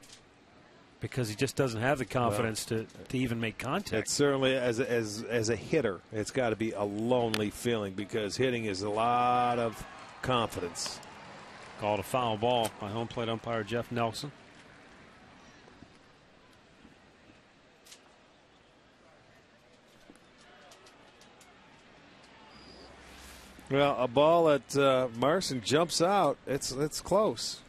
because he just doesn't have the confidence to even make contact. It's certainly, as a hitter, it's got to be a lonely feeling, because hitting is a lot of confidence. Called a foul ball by home plate umpire Jeff Nelson. Well, a ball that Marson jumps out, it's close.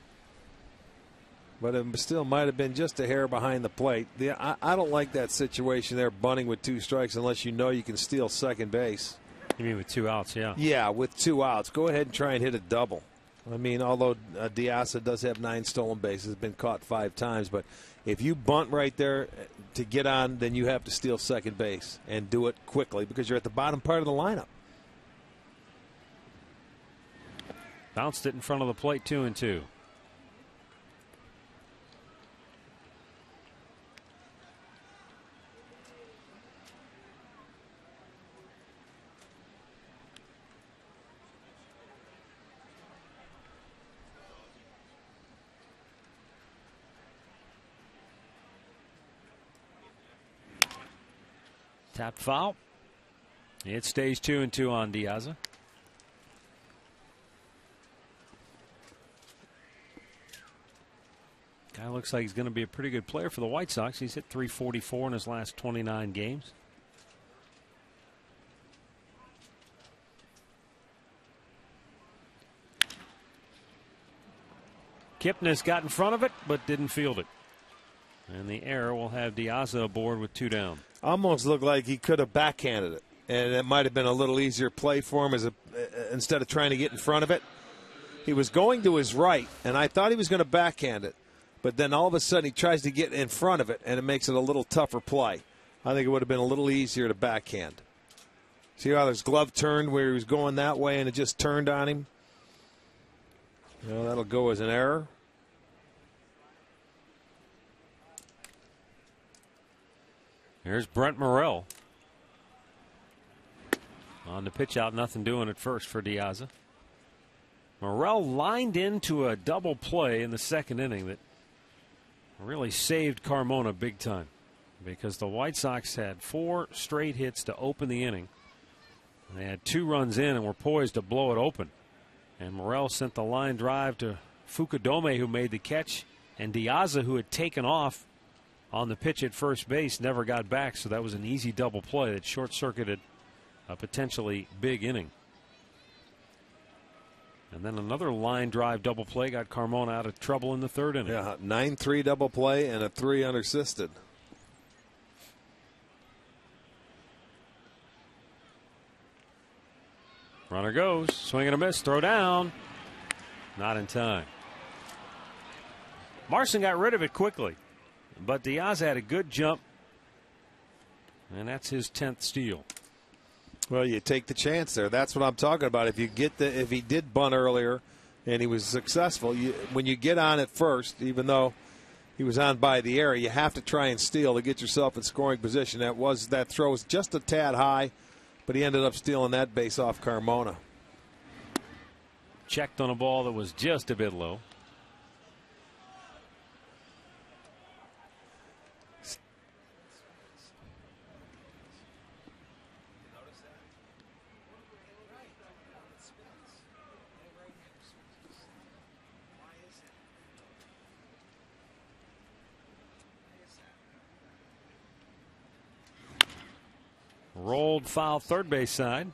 But it still might have been just a hair behind the plate. I don't like that situation there, bunting with 2 strikes, unless you know you can steal second base. You mean with 2 outs, yeah. Yeah, with 2 outs. Go ahead and try and hit a double. I mean, although Diasa does have 9 stolen bases, been caught 5 times. But if you bunt right there to get on, then you have to steal second base and do it quickly, because you're at the bottom part of the lineup. Bounced it in front of the plate, 2-2. Tap foul. It stays 2-2 on Diaz. Guy looks like he's going to be a pretty good player for the White Sox. He's hit .344 in his last 29 games. Kipnis got in front of it, but didn't field it. And the error will have Diaz aboard with 2 down. Almost looked like he could have backhanded it, and it might have been a little easier play for him instead of trying to get in front of it. He was going to his right, and I thought he was going to backhand it. But then all of a sudden he tries to get in front of it, and it makes it a little tougher play. I think it would have been a little easier to backhand. See how his glove turned where he was going that way, and it just turned on him? You know, that'll go as an error. Here's Brent Morrell. On the pitch out, nothing doing at first for Diaz. Morrell lined into a double play in the second inning that really saved Carmona big time, because the White Sox had 4 straight hits to open the inning. They had 2 runs in and were poised to blow it open. And Morrell sent the line drive to Fukudome, who made the catch, and Diaz, who had taken off on the pitch at first base, never got back. So that was an easy double play that short-circuited a potentially big inning. And then another line drive double play got Carmona out of trouble in the third inning. Yeah, 9-3 double play and a 3 unassisted. Runner goes, swing and a miss, throw down. Not in time. Marson got rid of it quickly, but Diaz had a good jump, and that's his 10th steal. Well, you take the chance there. That's what I'm talking about. If he did bunt earlier and he was successful, when you get on at first, even though he was on by the air, you have to try and steal to get yourself in scoring position. That throw was just a tad high, but he ended up stealing that base off Carmona. Checked on a ball that was just a bit low. Rolled foul third base side.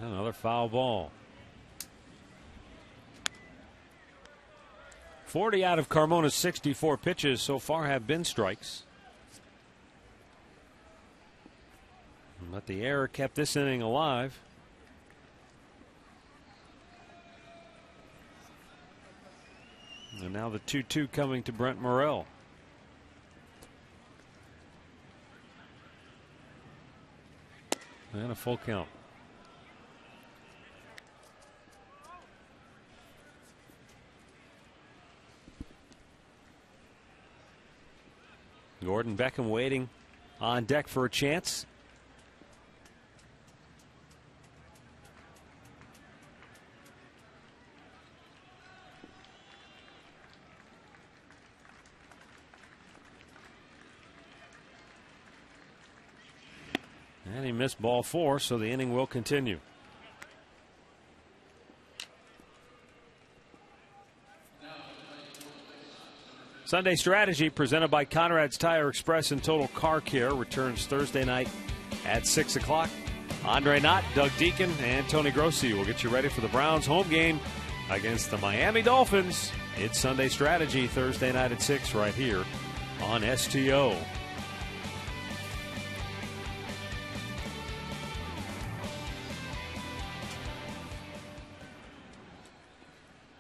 Another foul ball. 40 out of Carmona's 64 pitches so far have been strikes. But the error kept this inning alive. And now the 2-2 coming to Brent Morrell. And a full count. Gordon Beckham waiting on deck for a chance. And he missed ball 4, so the inning will continue. Sunday Strategy, presented by Conrad's Tire Express and Total Car Care, returns Thursday night at 6 o'clock. Andre Knott, Doug Deacon, and Tony Grossi will get you ready for the Browns home game against the Miami Dolphins. It's Sunday Strategy, Thursday night at 6 right here on STO.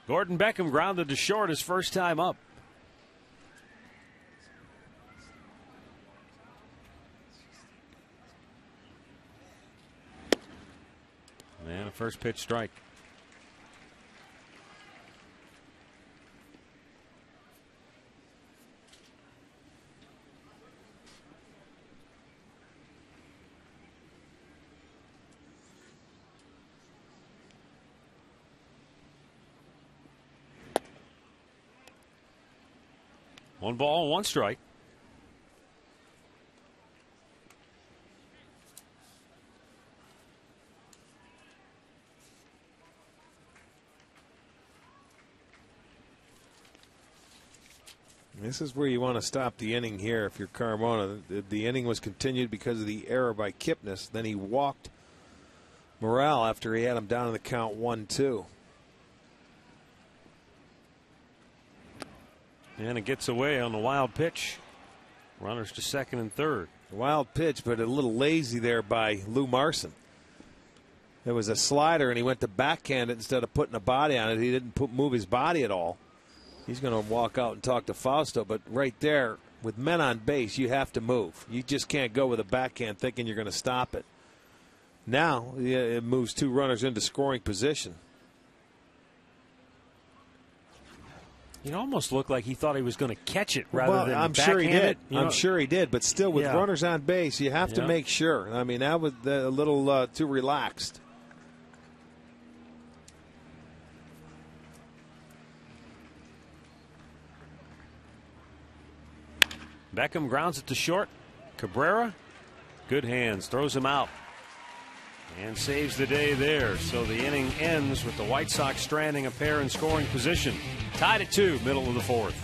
Gordon Beckham grounded to short his first time up. And a first pitch strike. One ball, one strike. This is where you want to stop the inning here if you're Carmona. The inning was continued because of the error by Kipnis. Then he walked Morrell after he had him down in the count 1-2. And it gets away on the wild pitch. Runners to second and third. Wild pitch, but a little lazy there by Lou Marson. There was a slider, and he went to backhand it instead of putting a body on it. He didn't move his body at all. He's going to walk out and talk to Fausto, but right there, with men on base, you have to move. You just can't go with a backhand thinking you're going to stop it. Now, it moves 2 runners into scoring position. It almost looked like he thought he was going to catch it rather than I'm sure he did. I'm sure he did. But still, with runners on base, you have to make sure. I mean, that was a little too relaxed. Beckham grounds it to short. Cabrera, good hands, throws him out. And saves the day there. So the inning ends with the White Sox stranding a pair in scoring position. Tied at 2, middle of the 4th.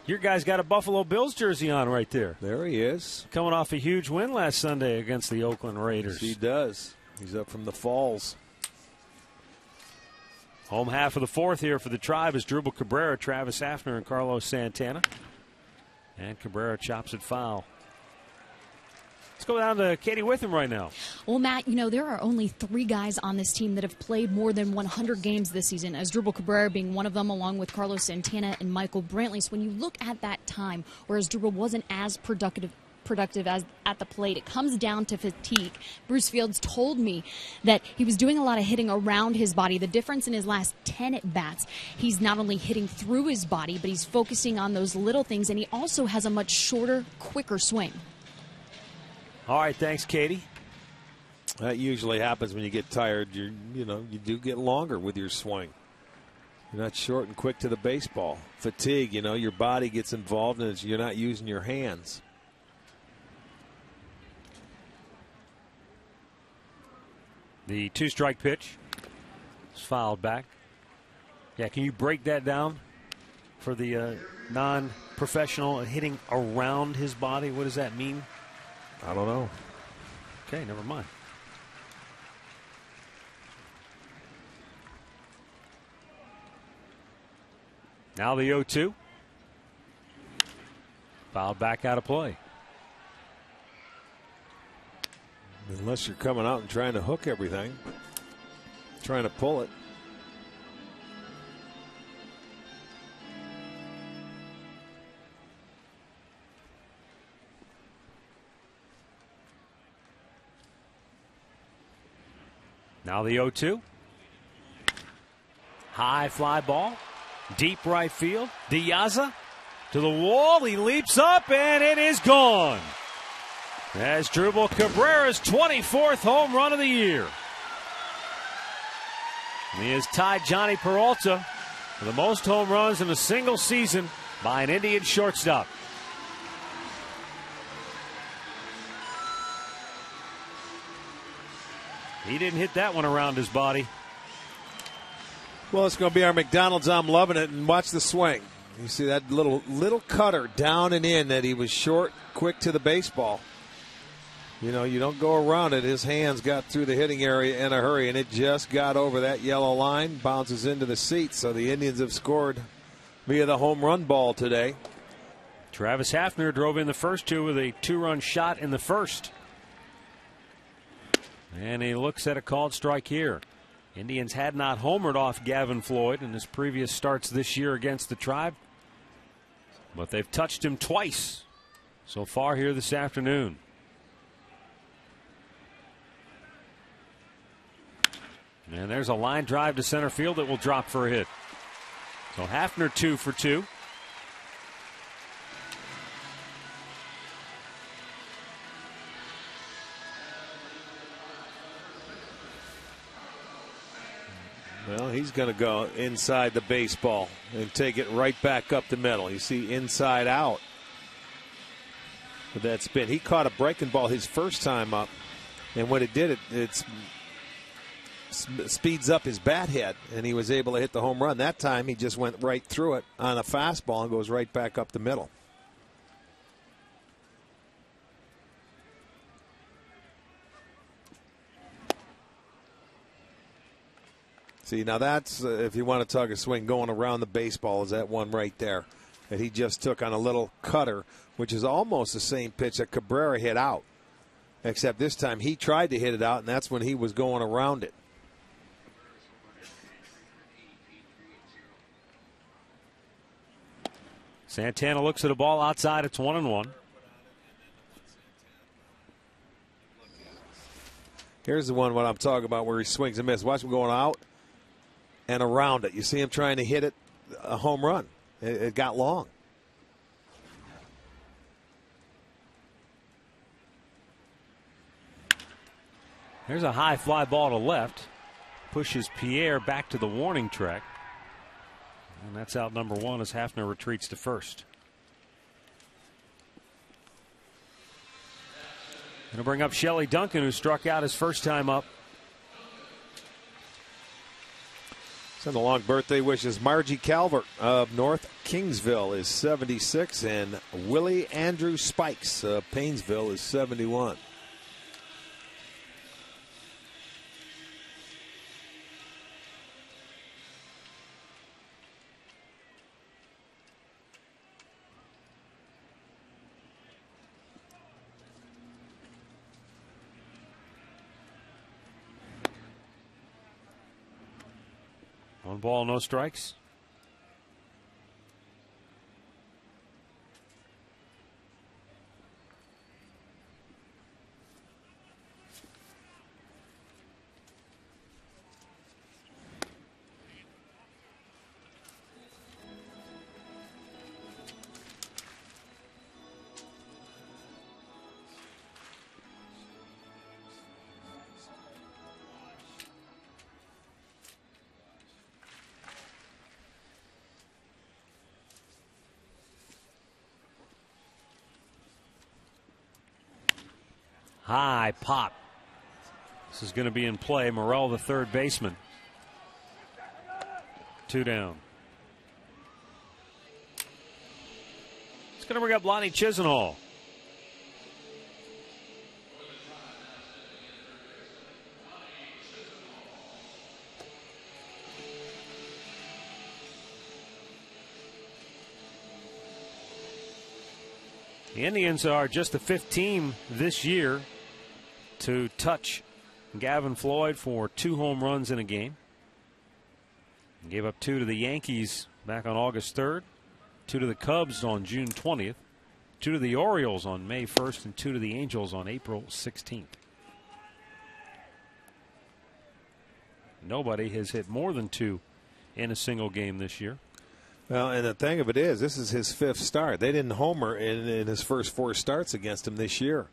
Your guy's got a Buffalo Bills jersey on right there. There he is. Coming off a huge win last Sunday against the Oakland Raiders. He does. He's up from the Falls. Home half of the 4th here for the Tribe is Drupal Cabrera, Travis Hafner, and Carlos Santana. And Cabrera chops it foul. Let's go down to Katie Witham right now. Well, Matt, you know, there are only 3 guys on this team that have played more than 100 games this season, as Drupal Cabrera being one of them, along with Carlos Santana and Michael Brantley. So when you look at that time, whereas Drupal wasn't as productive as at the plate, it comes down to fatigue. Bruce Fields told me that he was doing a lot of hitting around his body. The difference in his last 10 at-bats, he's not only hitting through his body, but he's focusing on those little things, and he also has a much shorter, quicker swing. All right, thanks, Katie. That usually happens when you get tired. You do get longer with your swing. You're not short and quick to the baseball. Fatigue, your body gets involved and you're not using your hands. The 2-strike pitch is fouled back. Yeah, can you break that down for the non-professional hitting around his body? What does that mean? I don't know. Okay, never mind. Now the 0-2. Fouled back out of play. Unless you're coming out and trying to hook everything, trying to pull it. Now the 0-2. High fly ball. Deep right field. Diaza to the wall. He leaps up and it is gone. As Drupal Cabrera's 24th home run of the year. He has tied Johnny Peralta The most home runs in a single season by an Indian shortstop. He didn't hit that one around his body. Well, it's going to be our McDonald's. I'm loving it. And watch the swing. You see that little cutter down and in that he was short, quick to the baseball. You know, you don't go around it. His hands got through the hitting area in a hurry, and it just got over that yellow line, bounces into the seats. So the Indians have scored via the home run ball today. Travis Hafner drove in the first two with a 2-run shot in the first. And he looks at a called strike here. Indians had not homered off Gavin Floyd in his previous starts this year against the Tribe, but they've touched him twice so far here this afternoon. And there's a line drive to center field that will drop for a hit. So Hafner 2 for 2. Well, he's going to go inside the baseball and take it right back up the middle. You see inside out with that spin. He caught a breaking ball his first time up, and when it did, it speeds up his bat head, and he was able to hit the home run. That time he just went right through it on a fastball and goes right back up the middle. See, now that's, if you want to talk a swing going around the baseball, is that one right there that he just took on a little cutter, which is almost the same pitch that Cabrera hit out, except this time he tried to hit it out, and that's when he was going around it. Santana looks at a ball outside. It's 1-1. Here's the one what I'm talking about where he swings and misses. Watch him going out and around it. You see him trying to hit it a home run. It got long. There's a high fly ball to left. Pushes Pierre back to the warning track. And that's out number 1 as Hafner retreats to first. Going to bring up Shelley Duncan, who struck out his first time up. Send along birthday wishes. Margie Calvert of North Kingsville is 76, and Willie Andrew Spikes of Painesville is 71. One ball, no strikes. High pop. This is going to be in play. Morrell, the third baseman. 2 down. It's going to bring up Lonnie Chisenhall. The Indians are just the 5th team this year to touch Gavin Floyd for 2 home runs in a game. He gave up 2 to the Yankees back on August 3rd, 2 to the Cubs on June 20th, 2 to the Orioles on May 1st, and 2 to the Angels on April 16th. Nobody has hit more than 2 in a single game this year. Well, and the thing of it is, this is his 5th start. They didn't homer in his first 4 starts against him this year.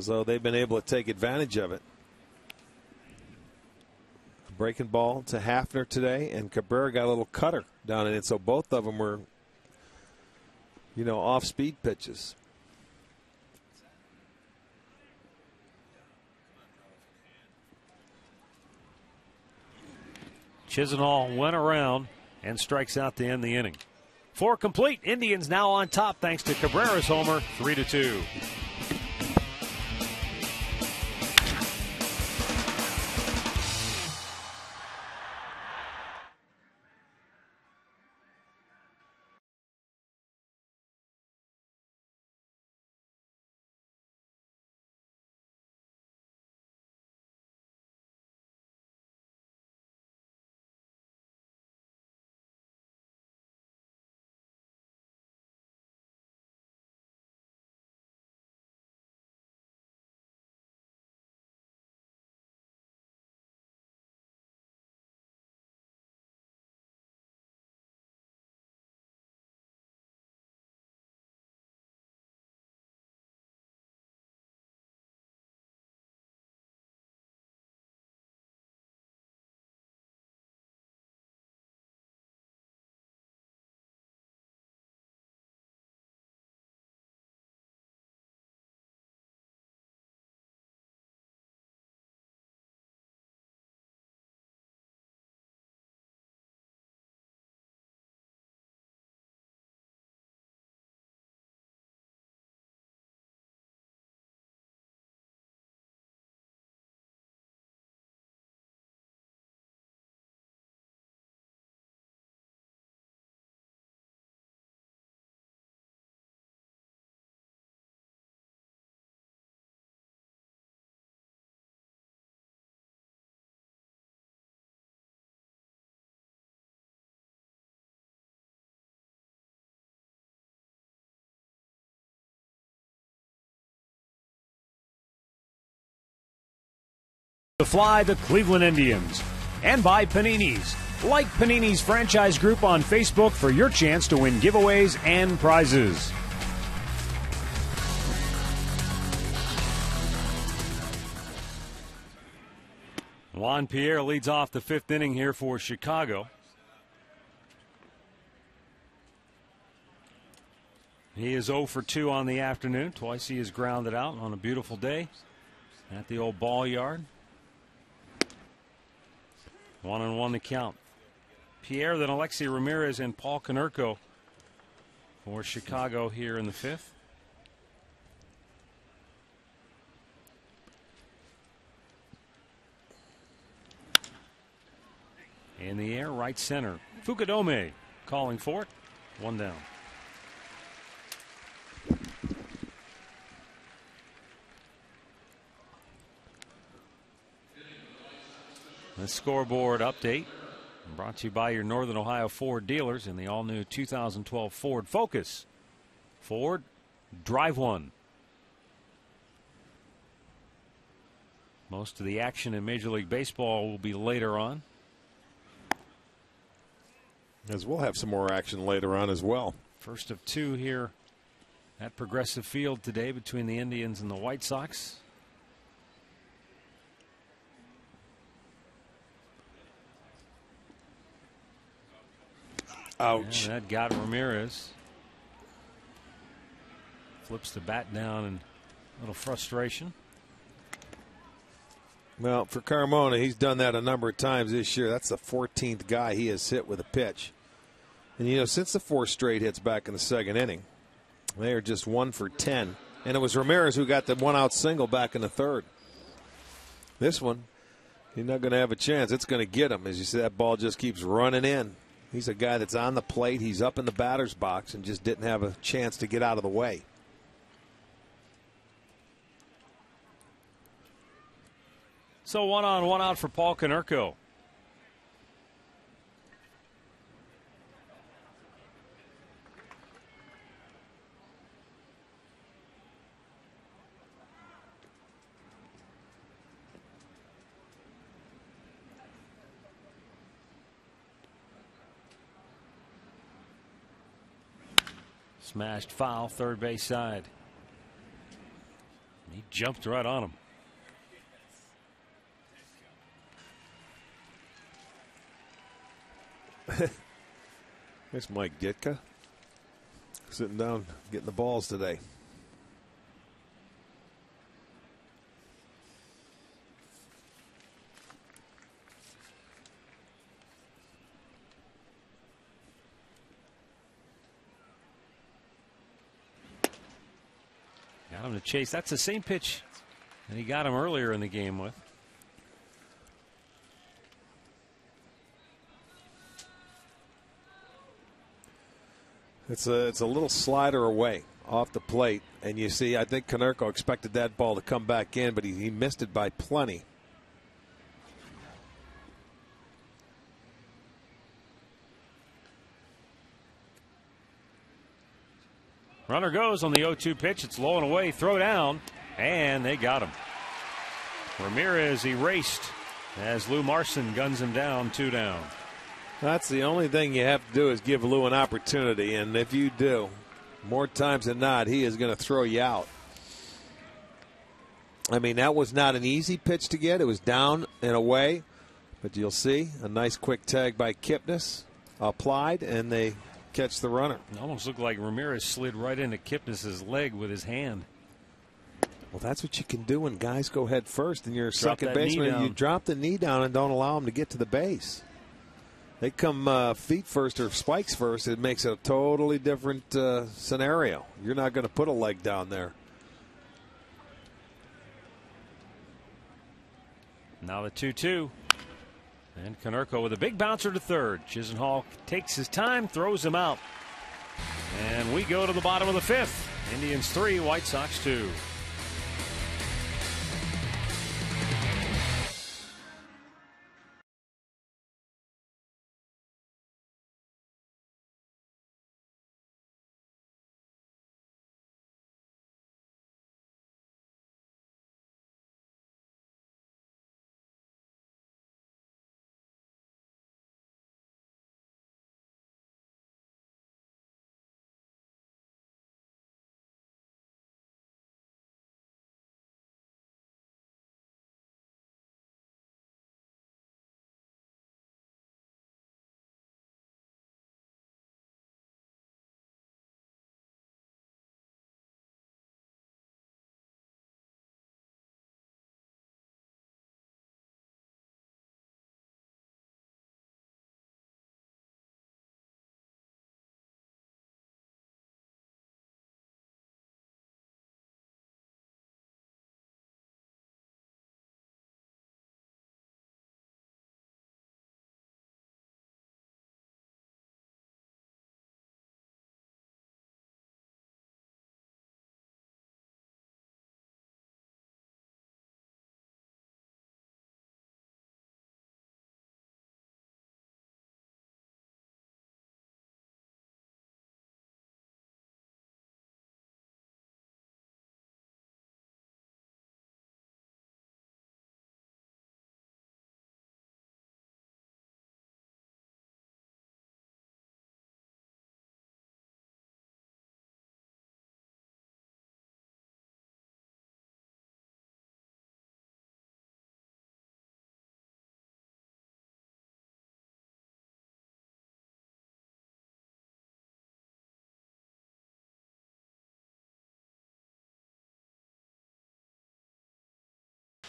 So they've been able to take advantage of it. Breaking ball to Hafner today, and Cabrera got a little cutter down in it, so both of them were, off-speed pitches. Chisenhall went around and strikes out to end the inning. 4 complete. Indians now on top thanks to Cabrera's homer, 3-2. To fly the Cleveland Indians, and by Panini's. Like Panini's franchise group on Facebook for your chance to win giveaways and prizes. Juan Pierre leads off the 5th inning here for Chicago. He is 0 for 2 on the afternoon. Twice he has grounded out on a beautiful day at the old ball yard. 1-1 to count. Pierre, then Alexi Ramirez and Paul Konerko for Chicago here in the 5th. In the air, right center. Fukudome calling for it. 1 down. The scoreboard update brought to you by your Northern Ohio Ford dealers in the all-new 2012 Ford Focus. Ford, drive one. Most of the action in Major League Baseball will be later on. As we'll have some more action later on as well. First of 2 here at Progressive Field today between the Indians and the White Sox. Ouch. And that got Ramirez. Flips the bat down in a little frustration. Well, for Carmona, he's done that a number of times this year. That's the 14th guy he has hit with a pitch. And, since the 4 straight hits back in the 2nd inning, they are just 1 for 10. And it was Ramirez who got the 1-out single back in the 3rd. This one, he's not going to have a chance. It's going to get him. As you see, that ball just keeps running in. He's a guy that's on the plate. He's up in the batter's box and just didn't have a chance to get out of the way. So 1 on, 1 out for Paul Konerko. Smashed foul, third base side. He jumped right on him. There's Mike Ditka sitting down getting the balls today. Got him to chase. That's the same pitch that he got him earlier in the game with. It's a little slider away off the plate, and you see, I think Konerko expected that ball to come back in, but he missed it by plenty. Runner goes on the 0-2 pitch. It's low and away. Throw down, and they got him. Ramirez erased as Lou Marson guns him down, 2 down. That's the only thing you have to do is give Lou an opportunity, and if you do, more times than not, he is going to throw you out. I mean, that was not an easy pitch to get. It was down and away, but you'll see a nice quick tag by Kipnis applied, and they catch the runner. It almost looked like Ramirez slid right into Kipnis's leg with his hand. Well, that's what you can do when guys go head first and you're a second baseman. You drop the knee down and don't allow them to get to the base. They come feet first or spikes first, it makes a totally different scenario. You're not going to put a leg down there. Now the 2-2. And Konerko with a big bouncer to third. Chisenhall takes his time, throws him out. And we go to the bottom of the 5th. Indians 3, White Sox 2.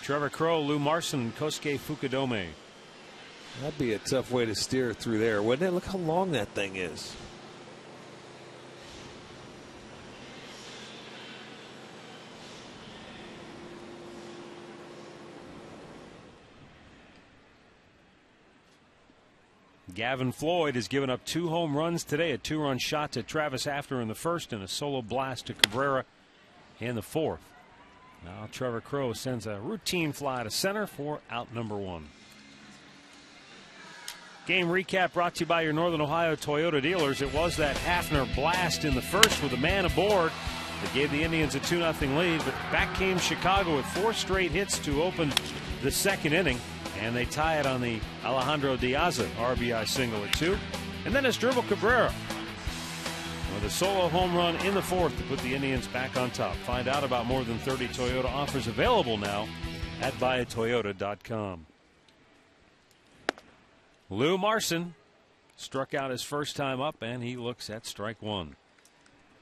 Trevor Crowe, Lou Marson, Kosuke Fukudome. That'd be a tough way to steer through there, wouldn't it? Look how long that thing is. Gavin Floyd has given up 2 home runs today, a 2-run shot to Travis Hafner in the first and a solo blast to Cabrera in the 4th. Now Trevor Crowe sends a routine fly to center for out number 1. Game recap brought to you by your Northern Ohio Toyota dealers. It was that Hafner blast in the first with a man aboard that gave the Indians a 2-0 lead, but back came Chicago with 4 straight hits to open the second inning, and they tie it on the Alejandro Diaz RBI single at 2. And then it's Dribble Cabrera with a solo home run in the 4th to put the Indians back on top. Find out about more than 30 Toyota offers available now at buyatoyota.com. Lou Marson struck out his first time up, and he looks at strike one.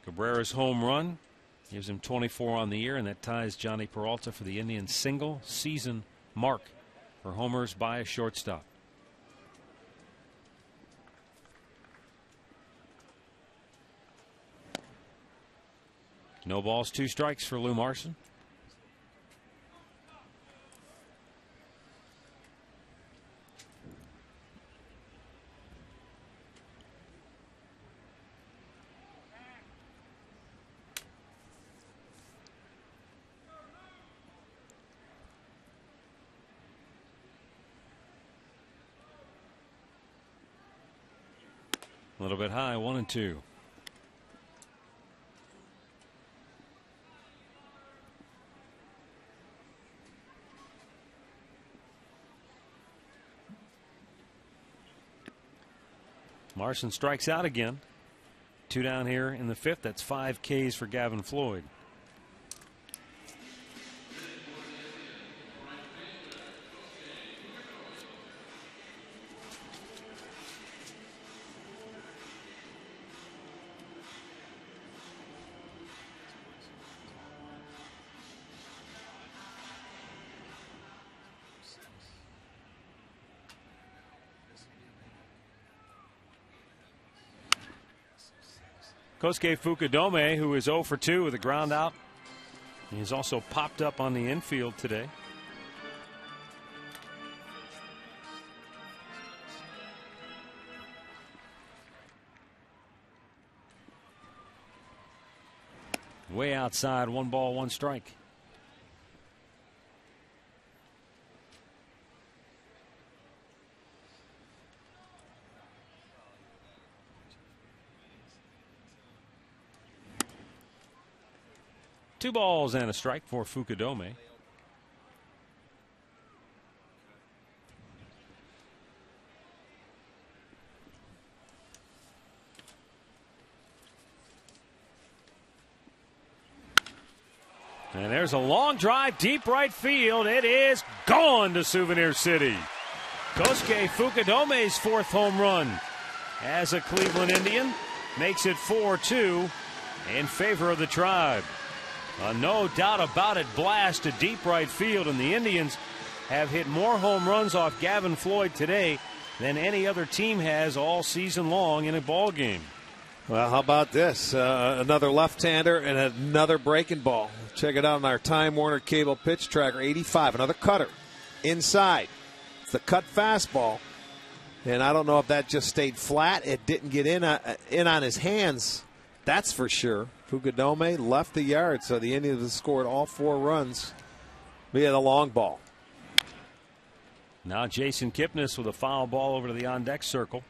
Cabrera's home run gives him 24 on the year, and that ties Johnny Peralta for the Indians' single season mark for homers by a shortstop. No balls, 2 strikes for Lou Marson. A little bit high, 1-2. Marson strikes out again. 2 down here in the 5th. That's 5 Ks for Gavin Floyd. Kosuke Fukudome, who is 0 for 2 with a ground out. He's also popped up on the infield today. Way outside, 1 ball, 1 strike. Two balls and a strike for Fukudome. And there's a long drive, deep right field. It is gone to Souvenir City. Kosuke Fukudome's 4th home run as a Cleveland Indian makes it 4-2 in favor of the Tribe. No doubt about it, blast to deep right field, and the Indians have hit more home runs off Gavin Floyd today than any other team has all season long in a ball game. Well, how about this? Another left-hander and another breaking ball. Check it out on our Time Warner Cable Pitch Tracker. 85, another cutter inside. It's the cut fastball, and I don't know if that just stayed flat. It didn't get in on his hands. That's for sure. Fukudome left the yard, so the Indians have scored all 4 runs via the long ball. Now Jason Kipnis with a foul ball over to the on-deck circle.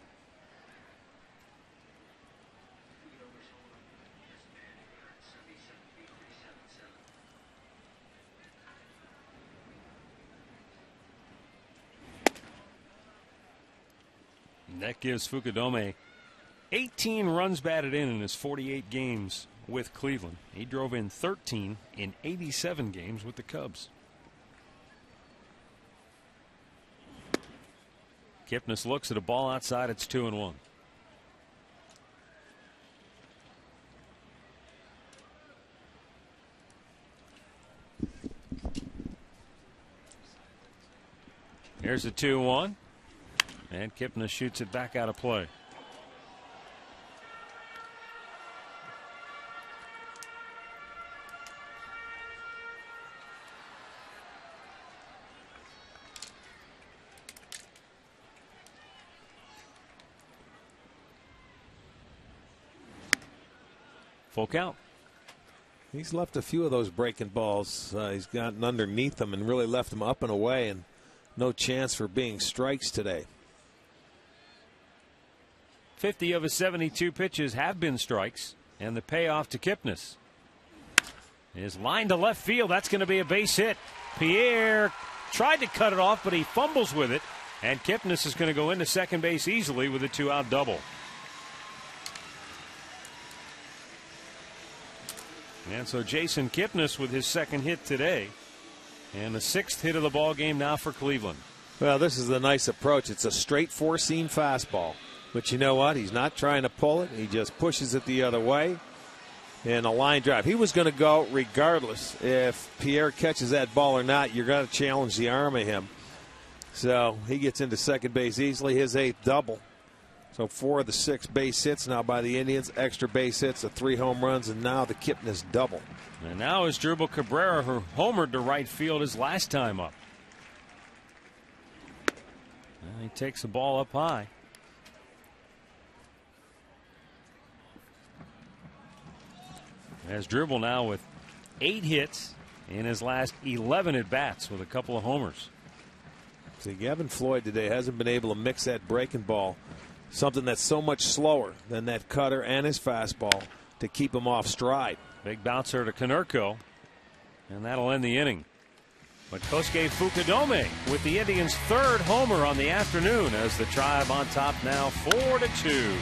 And that gives Fukudome 18 runs batted in his 48 games with Cleveland. He drove in 13 in 87 games with the Cubs. Kipnis looks at a ball outside. It's 2-1. Here's a 2-1. And Kipnis shoots it back out of play. Full count. He's left a few of those breaking balls. He's gotten underneath them and really left them up and away, and no chance for being strikes today. 50 of his 72 pitches have been strikes, and the payoff to Kipnis is line to left field. That's going to be a base hit. Pierre tried to cut it off, but he fumbles with it, and Kipnis is going to go into second base easily with a 2-out double. And so Jason Kipnis with his 2nd hit today, and the 6th hit of the ball game now for Cleveland. Well, this is the nice approach. It's a straight 4-seam fastball. But you know what? He's not trying to pull it. He just pushes it the other way. And a line drive. He was going to go regardless if Pierre catches that ball or not. You're going to challenge the arm of him. So he gets into second base easily, his 8th double. So 4 of the 6 base hits now by the Indians. Extra base hits, the 3 home runs, and now the Kipnis double. And now is Dribble Cabrera, who homered to right field his last time up. And he takes the ball up high. As Dribble now with 8 hits in his last 11 at-bats with a couple of homers. See, Gavin Floyd today hasn't been able to mix that breaking ball, something that's so much slower than that cutter and his fastball, to keep him off stride. Big bouncer to Konerko, and that'll end the inning. But Kosuke Fukudome with the Indians' 3rd homer on the afternoon as the Tribe on top now 4-2.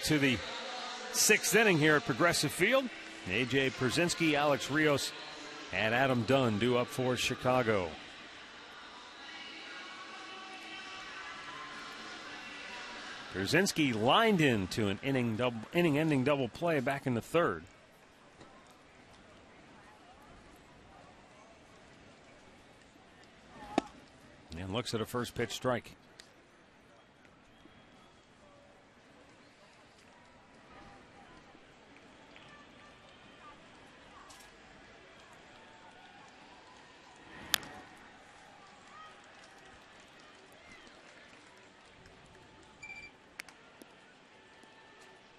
To the 6th inning here at Progressive Field. A.J. Pierzynski, Alex Rios, and Adam Dunn due up for Chicago. Pierzynski lined into an inning-ending double play back in the 3rd. And looks at a first pitch strike.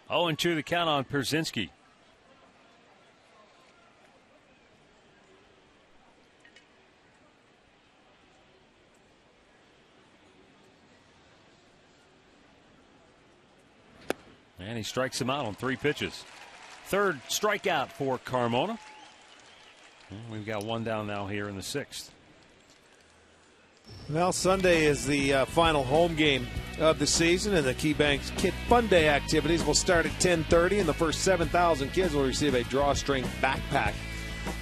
Oh, and 2 the count on Pierzynski. And he strikes him out on 3 pitches. 3rd strikeout for Carmona. And we've got 1 down now here in the 6th. Well, Sunday is the final home game of the season, and the KeyBank's Kid Fun Day activities will start at 10:30, and the first 7,000 kids will receive a drawstring backpack.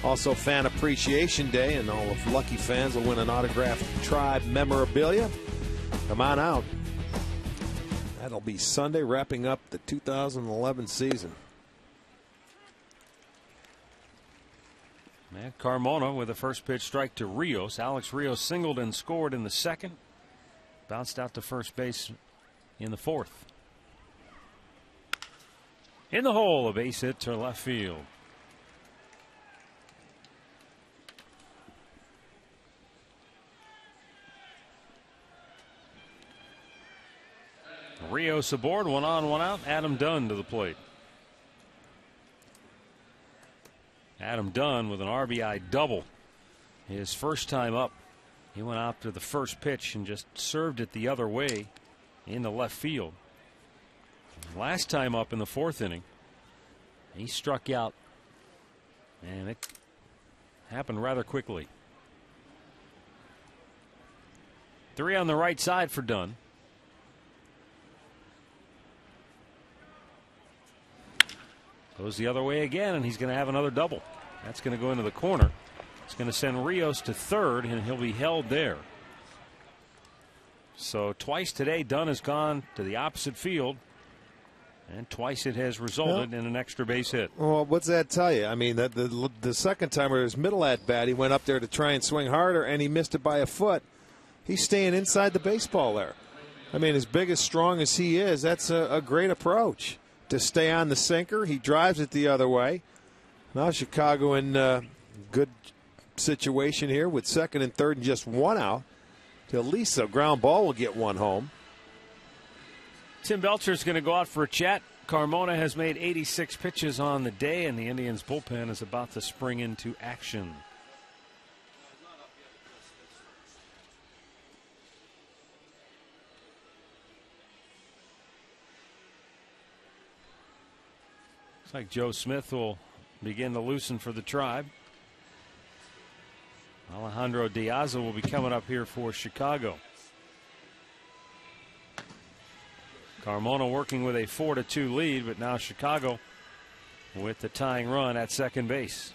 Also, Fan Appreciation Day, and all of lucky fans will win an autographed Tribe memorabilia. Come on out. That'll be Sunday, wrapping up the 2011 season. And Carmona with a first pitch strike to Rios. Alex Rios singled and scored in the 2nd. Bounced out to first base in the 4th. In the hole, a base hit to left field. Rios aboard, 1 on, 1 out. Adam Dunn to the plate. Adam Dunn with an RBI double. His first time up, he went out to the first pitch and just served it the other way into left field. Last time up in the 4th inning, He struck out, and it happened rather quickly. 3 on the right side for Dunn. Goes the other way again, and he's going to have another double. That's going to go into the corner. It's going to send Rios to third, and he'll be held there. So twice today, Dunn has gone to the opposite field, and twice it has resulted in an extra base hit. Well, what's that tell you? I mean, the second time where his middle at bat, he went up there to try and swing harder, and he missed it by a foot. He's staying inside the baseball there. I mean, as big as strong as he is, that's a great approach to stay on the sinker. He drives it the other way. Now Chicago in good situation here with second and third and just 1 out. At least a ground ball will get 1 home. Tim Belcher's going to go out for a chat. Carmona has made 86 pitches on the day, and the Indians bullpen is about to spring into action. Looks like Joe Smith will begin to loosen for the Tribe. Alejandro Diaz will be coming up here for Chicago. Carmona working with a 4-2 lead, but now Chicago with the tying run at second base.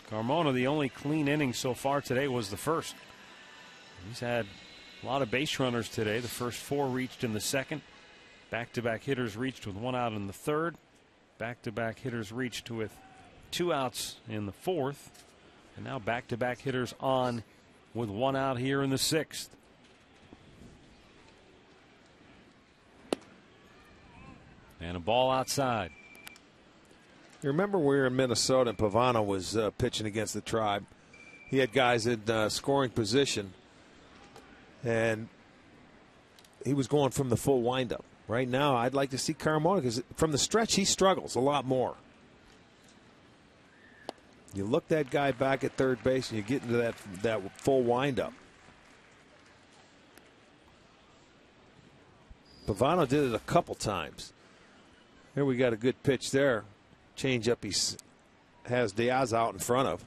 Carmona, the only clean inning so far today was the first. He's had a lot of base runners today. The first 4 reached in the second. Back-to-back hitters reached with 1 out in the third. Back-to-back hitters reached with 2 outs in the fourth. And now back-to-back hitters on with 1 out here in the sixth. And a ball outside. You remember we were in Minnesota and Pavano was pitching against the Tribe. He had guys in scoring position, and he was going from the full windup. Right now, I'd like to see Carmona because from the stretch, he struggles a lot more. You look that guy back at third base, and you get into that full windup. Pavano did it a couple times. Here we got a good pitch there. Change up he has Diaz out in front of.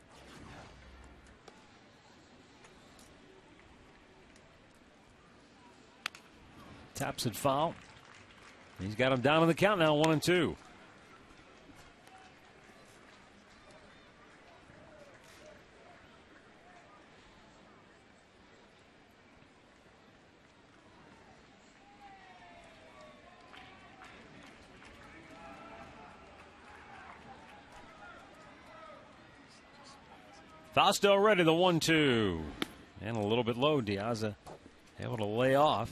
Taps it foul. He's got him down on the count now, 1-2. Fausto ready, the 1-2. And a little bit low. Diaz able to lay off.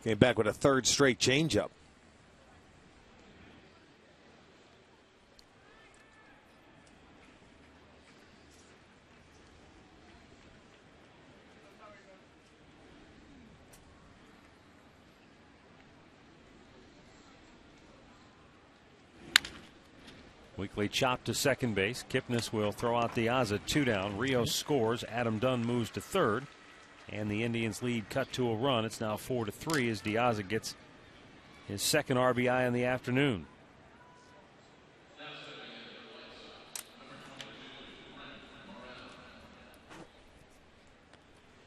Came back with a third straight changeup. Weekly chop to second base. Kipnis will throw out Diaz, 2 down. Rios scores. Adam Dunn moves to third. And the Indians lead cut to a run. It's now 4-3 as Diaz gets his second RBI in the afternoon.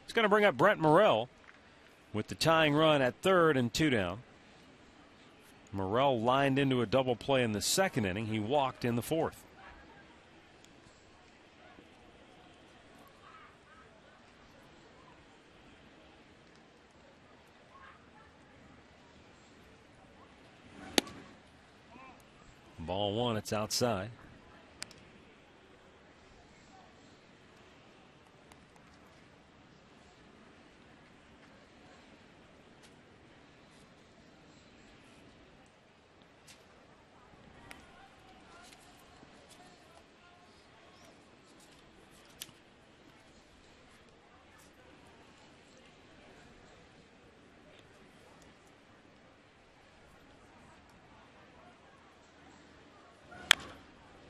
It's going to bring up Brent Morrell with the tying run at third and 2 down. Morrell lined into a double play in the second inning. He walked in the fourth. Ball 1, it's outside.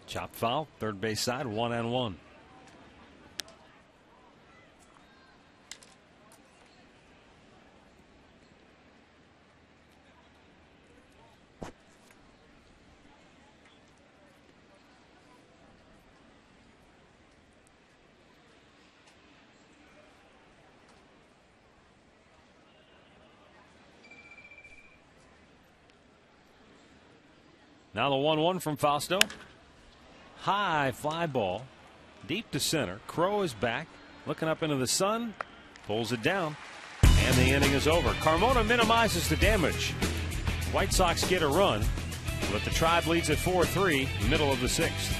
Chop foul, third base side, 1-1. Now the 1-1 from Fausto. High fly ball. Deep to center. Crow is back. Looking up into the sun. Pulls it down. And the inning is over. Carmona minimizes the damage. White Sox get a run. But the Tribe leads at 4-3. Middle of the 6th.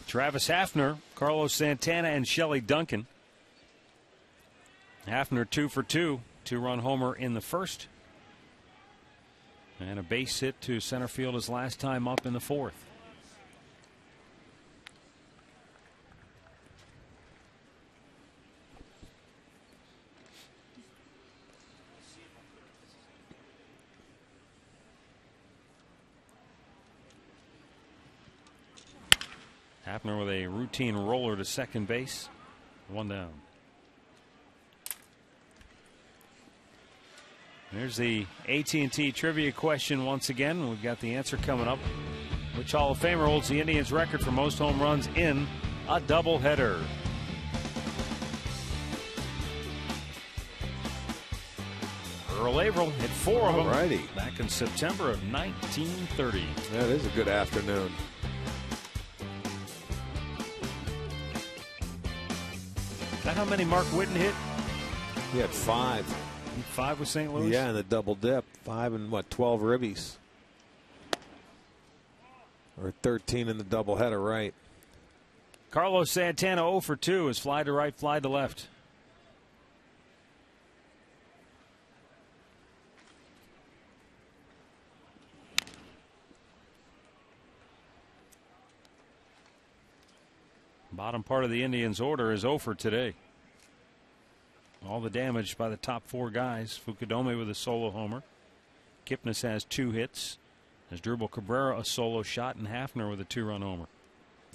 Travis Hafner, Carlos Santana, and Shelley Duncan. Hafner 2 for 2, 2-run homer in the first. And a base hit to center field his last time up in the 4th. Hafner with a routine roller to second base. 1 down. There's the AT&T trivia question once again. We've got the answer coming up. Which Hall of Famer holds the Indians record for most home runs in a doubleheader? Earl Averill hit 4 of them back in September of 1930. That is a good afternoon. Is that how many Mark Whitten hit? He had 5. 5 with St. Louis? Yeah, in the double dip. 5 and 12 ribbies. Or 13 in the doubleheader, right? Carlos Santana 0 for 2 is fly to right, fly to left. Bottom part of the Indians' order is 0 for today. All the damage by the top 4 guys. Fukudome with a solo homer. Kipnis has 2 hits. Asdrubal Cabrera a solo shot, and Hafner with a 2-run homer.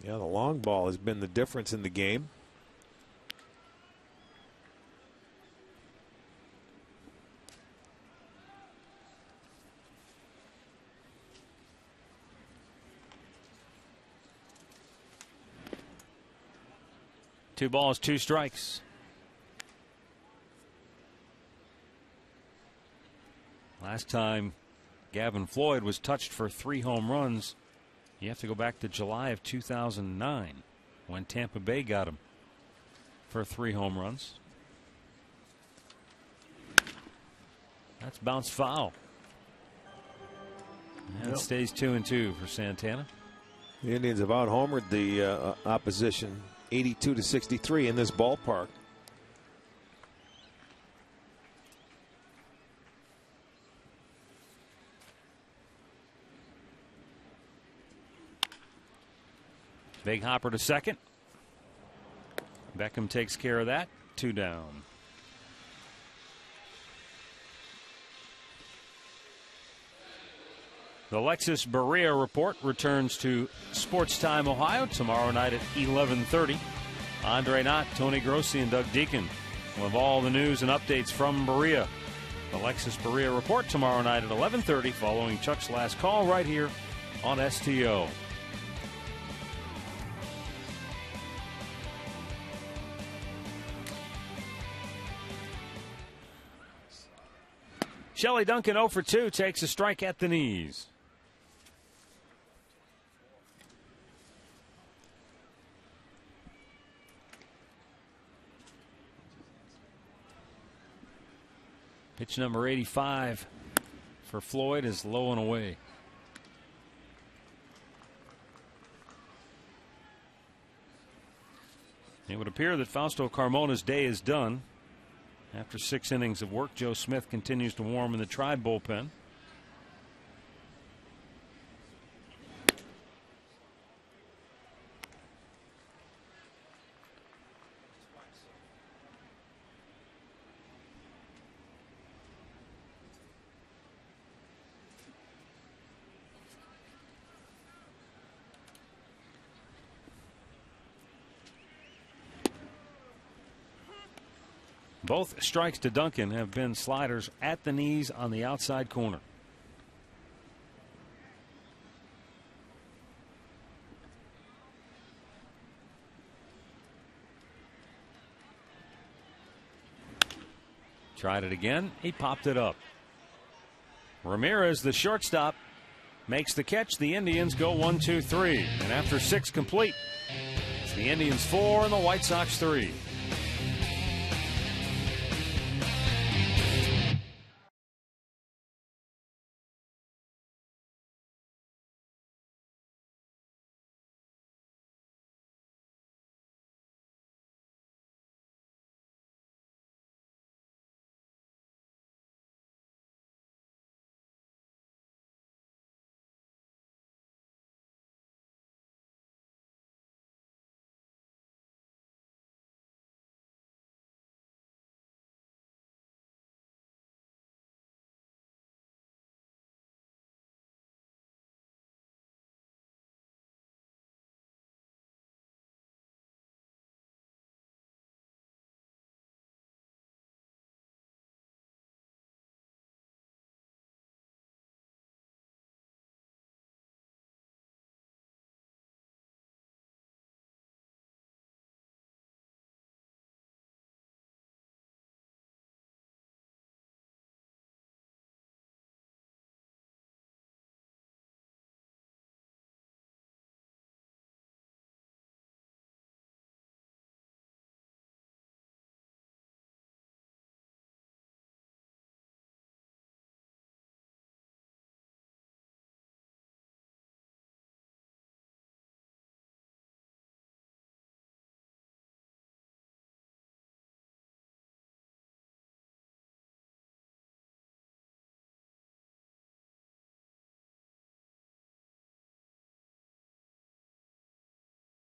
Yeah, the long ball has been the difference in the game. Two balls, 2 strikes. Last time Gavin Floyd was touched for 3 home runs, you have to go back to July of 2009 when Tampa Bay got him for 3 home runs. That's bounced foul. And it stays 2-2 for Santana. The Indians have out-homered the opposition 82-63 in this ballpark. Big hopper to second. Beckham takes care of that. 2 down. The Lexus Berea Report returns to Sports Time Ohio tomorrow night at 11:30. Andre Knott, Tony Grossi, and Doug Deacon will have all the news and updates from Berea. The Lexus Berea Report tomorrow night at 11:30 following Chuck's last call right here on STO. Shelley Duncan 0 for 2 takes a strike at the knees. Pitch number 85 for Floyd is low and away. It would appear that Fausto Carmona's day is done. After 6 innings of work, Joe Smith continues to warm in the Tribe bullpen. Both strikes to Duncan have been sliders at the knees on the outside corner. Tried it again. He popped it up. Ramirez, the shortstop, makes the catch. The Indians go 1-2-3. And after 6 complete, it's the Indians 4 and the White Sox 3.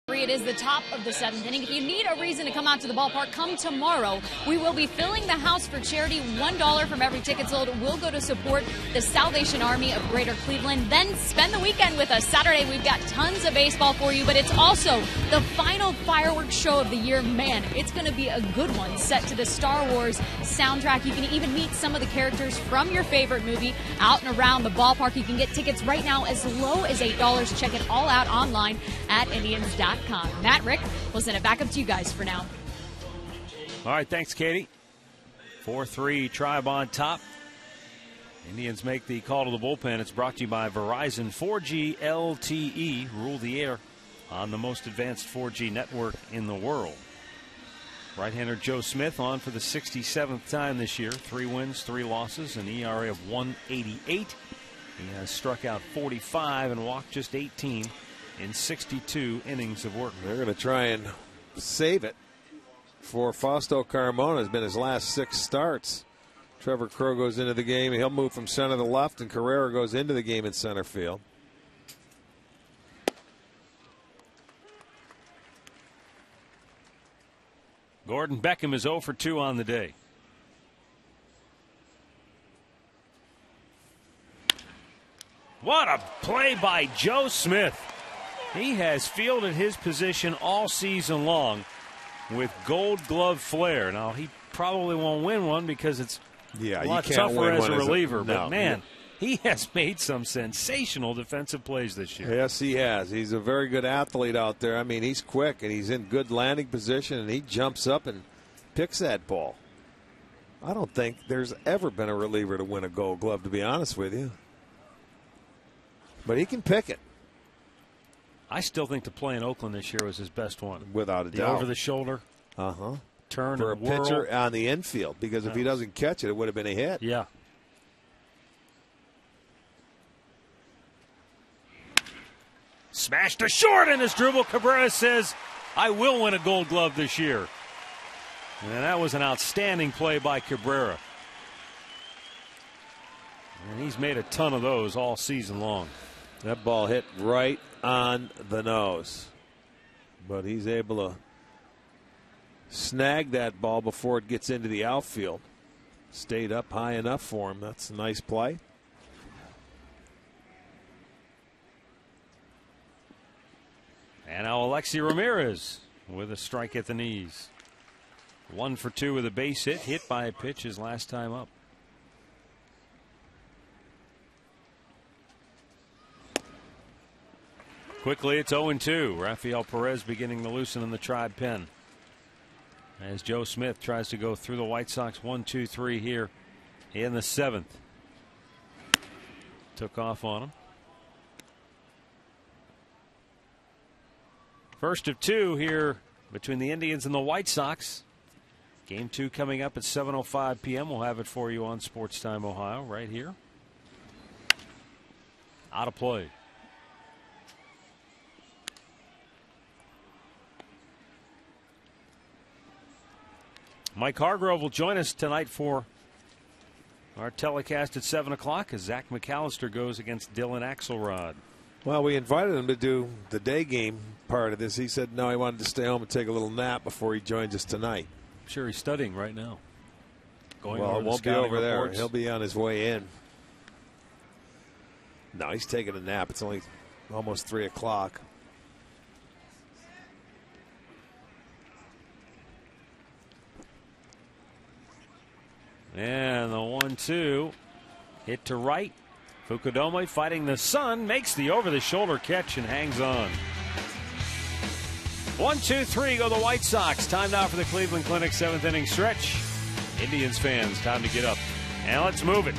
It is the top of the 7th inning. If you need a reason to come out to the ballpark, come tomorrow. We will be filling the house for charity. $1 from every ticket sold will go to support the Salvation Army of Greater Cleveland. Then spend the weekend with us. Saturday, we've got tons of baseball for you, but it's also the final fireworks show of the year. Man, it's going to be a good one, set to the Star Wars soundtrack. You can even meet some of the characters from your favorite movie out and around the ballpark. You can get tickets right now as low as $8. Check it all out online at Indians.com. Matt, Rick, we'll send it back up to you guys for now. All right, thanks, Katie. 4-3 Tribe on top. Indians make the call to the bullpen. It's brought to you by Verizon 4G LTE. Rule the air on the most advanced 4G network in the world. Right-hander Joe Smith on for the 67th time this year. 3 wins, 3 losses, an ERA of 1.88. He has struck out 45 and walked just 18 in 62 innings of work. They're going to try and save it for Fausto Carmona. Has been his last 6 starts. Trevor Crow goes into the game. He'll move from center to left, and Carrera goes into the game in center field. Gordon Beckham is 0 for 2 on the day. What a play by Joe Smith. He has fielded his position all season long with Gold Glove flair. Now, he probably won't win one because it's a lot tougher as a reliever. But, man, he has made some sensational defensive plays this year. Yes, he has. He's a very good athlete out there. I mean, he's quick, and he's in good landing position, and he jumps up and picks that ball. I don't think there's ever been a reliever to win a Gold Glove, to be honest with you. But he can pick it. I still think the play in Oakland this year was his best one. Without a the doubt. Over the shoulder. Turn for a and whirl. pitcher on the infield, because if he doesn't catch it, it would have been a hit. Yeah. Smashed to short, and Asdrubal Cabrera says, I will win a Gold Glove this year. And that was an outstanding play by Cabrera. And he's made a ton of those all season long. That ball hit right on the nose. But he's able to snag that ball before it gets into the outfield. Stayed up high enough for him. That's a nice play. And now Alexi Ramirez with a strike at the knees. 1 for 2 with a base hit. Hit by a pitch his last time up. Quickly, it's 0-2. Rafael Perez beginning to loosen in the Tribe pen. As Joe Smith tries to go through the White Sox 1-2-3 here in the 7th. Took off on him. First of 2 here between the Indians and the White Sox. Game 2 coming up at 7:05 p.m. We'll have it for you on Sports Time Ohio right here. Out of play. Mike Hargrove will join us tonight for our telecast at 7 o'clock as Zach McAllister goes against Dylan Axelrod. Well, we invited him to do the day game part of this. He said no, he wanted to stay home and take a little nap before he joins us tonight. I'm sure he's studying right now. Going well, over it won't the be over reports. there. He'll be on his way in. No, he's taking a nap. It's only almost 3 o'clock. And the 1-2 hit to right. Fukudome fighting the sun, makes the over-the-shoulder catch and hangs on. 1-2-3 go the White Sox. Time now for the Cleveland Clinic 7th inning stretch. Indians fans, time to get up. And let's move it.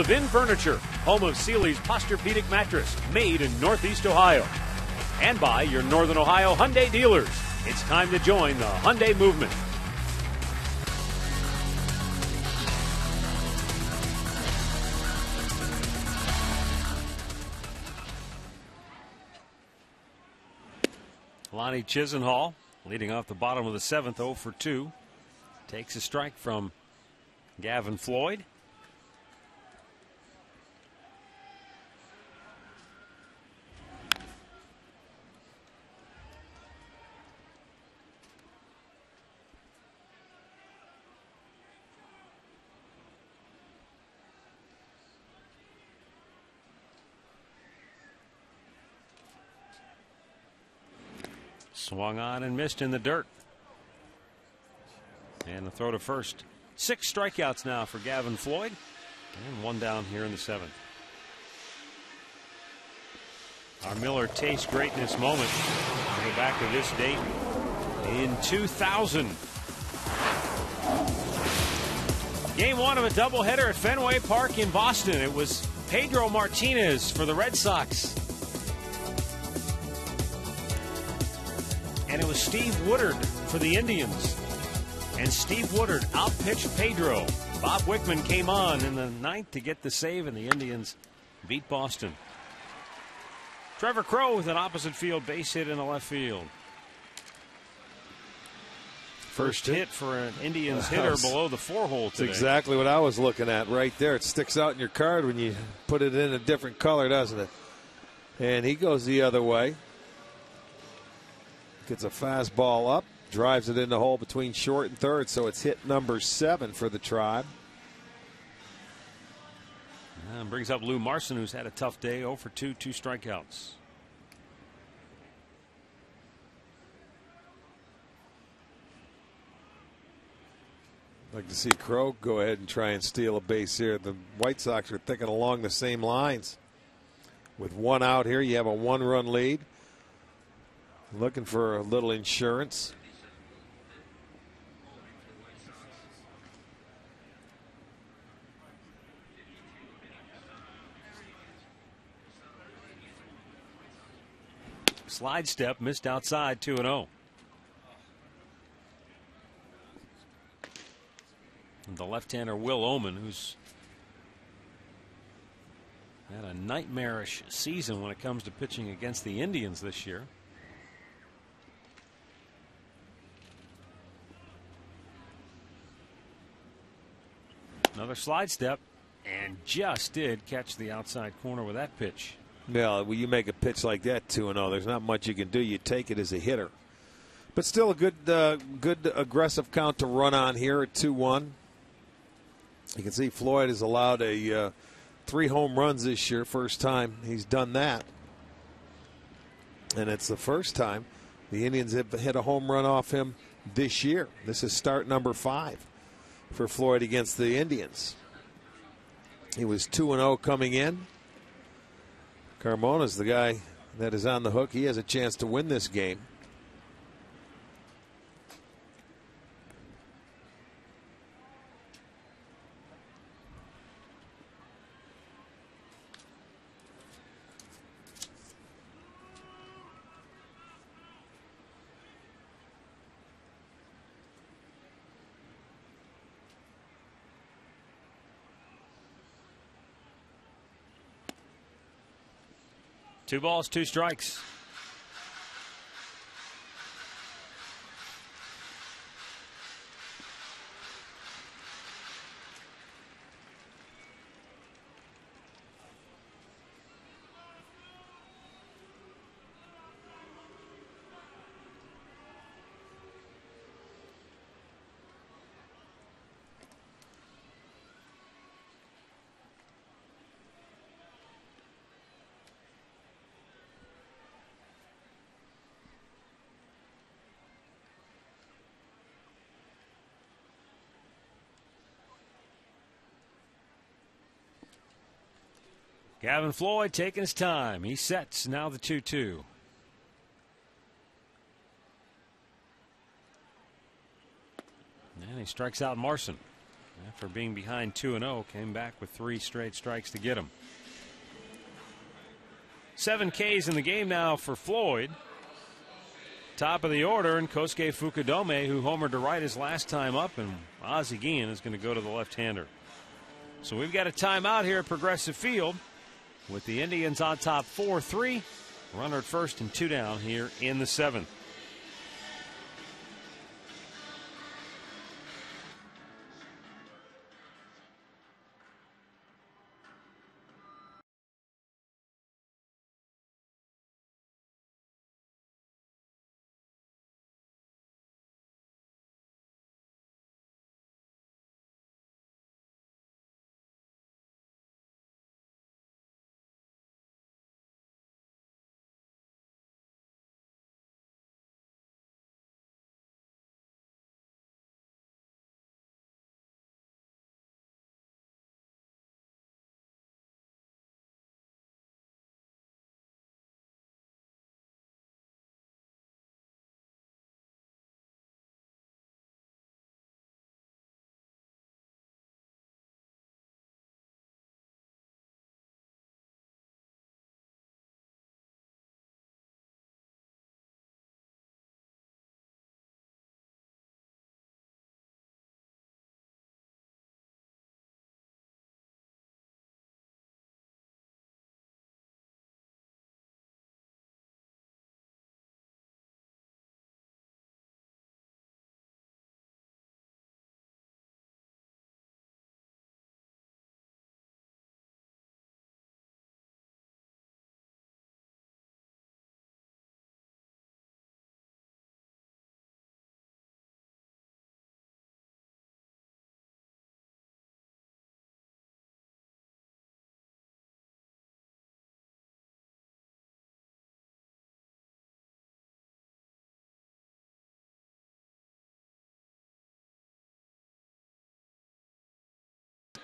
Vin Furniture, home of Sealy's Posturepedic mattress, made in Northeast Ohio. and by your Northern Ohio Hyundai dealers. It's time to join the Hyundai movement. Lonnie Chisenhall leading off the bottom of the seventh, 0 for 2. Takes a strike from Gavin Floyd. Swung on and missed in the dirt. And the throw to first. 6 strikeouts now for Gavin Floyd. And 1 down here in the 7th. Our Miller Taste Greatness moment. We go back to this date in 2000. Game 1 of a doubleheader at Fenway Park in Boston. It was Pedro Martinez for the Red Sox. And it was Steve Woodard for the Indians. And Steve Woodard outpitched Pedro. Bob Wickman came on in the 9th to get the save, and the Indians beat Boston. Trevor Crowe with an opposite field base hit in the left field. First hit for an Indians hitter below the 4-hole today. That's exactly what I was looking at right there. It sticks out in your card when you put it in a different color, doesn't it? And he goes the other way. Gets a fastball up, drives it in the hole between short and third, so it's hit number 7 for the Tribe. And brings up Lou Marson, who's had a tough day, 0 for 2, 2 strikeouts. I'd like to see Crowe go ahead and try and steal a base here. The White Sox are thinking along the same lines. With 1 out here, you have a 1-run lead. Looking for a little insurance. Slide step missed outside, 2-0. The left-hander Will Oman, who's had a nightmarish season when it comes to pitching against the Indians this year. Another slide step, and just did catch the outside corner with that pitch. Yeah, when you make a pitch like that, 2-0, there's not much you can do. You take it as a hitter. But still a good aggressive count to run on here at 2-1. You can see Floyd has allowed 3 home runs this year. First time he's done that. And it's the first time the Indians have hit a home run off him this year. This is start number 5 for Floyd against the Indians. He was 2-0 coming in. Carmona's the guy that is on the hook. He has a chance to win this game. Two balls, 2 strikes. Gavin Floyd taking his time. He sets now the 2-2. And he strikes out Marson. After being behind 2-0, came back with 3 straight strikes to get him. 7 Ks in the game now for Floyd. Top of the order, and Kosuke Fukudome, who homered to right his last time up, and Ozzie Guillen is going to go to the left-hander. So we've got a timeout here at Progressive Field with the Indians on top 4-3. Runner at first and 2 down here in the 7th.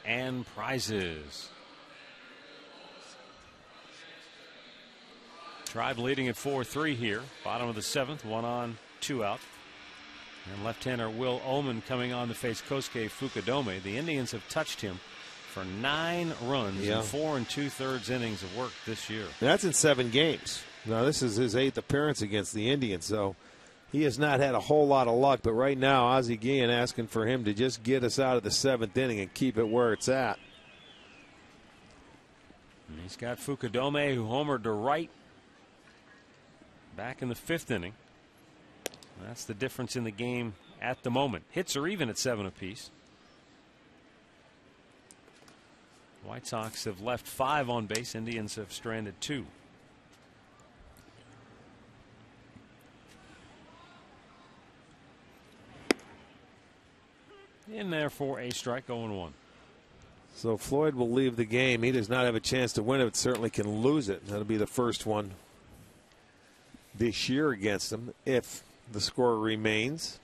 And prizes. Tribe leading at 4-3 here. Bottom of the 7th, 1 on, 2 out. And left-hander Will Oman coming on to face Kosuke Fukudome. The Indians have touched him for 9 runs in 4 2/3 innings of work this year. That's in 7 games. Now, this is his 8th appearance against the Indians, so he has not had a whole lot of luck. But right now, Ozzie Guillen asking for him to just get us out of the 7th inning and keep it where it's at. And he's got Fukudome, who homered to right back in the 5th inning. That's the difference in the game at the moment. Hits are even at 7 apiece. White Sox have left 5 on base. Indians have stranded 2. In there for a strike, 0-1. So Floyd will leave the game. He does not have a chance to win it, but certainly can lose it. That'll be the first one this year against him if the score remains.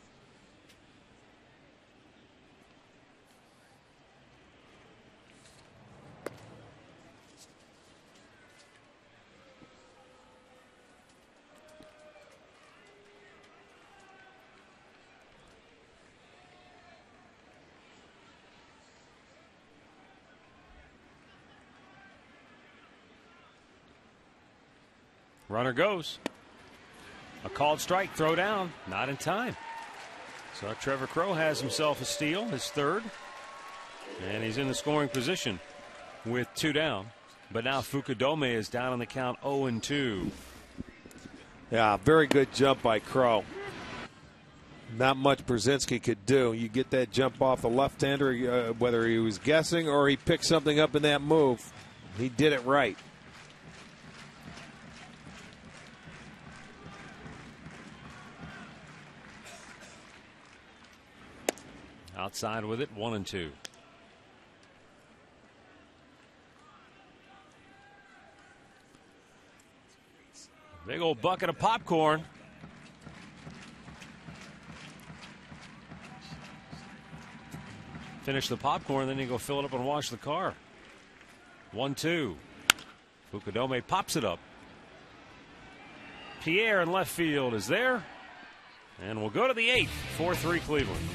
Runner goes. A called strike, throw down, not in time. So Trevor Crowe has himself a steal, his 3rd. And he's in the scoring position with 2 down. But now Fukudome is down on the count 0-2. Yeah, very good jump by Crowe. Not much Brzezinski could do. You get that jump off the left-hander, whether he was guessing or he picked something up in that move. He did it right. Outside with it, 1-2. Big old bucket of popcorn. Finish the popcorn, then you go fill it up and wash the car. 1-2. Fukudome pops it up. Pierre in left field is there. And we'll go to the 8th. 4-3 Cleveland.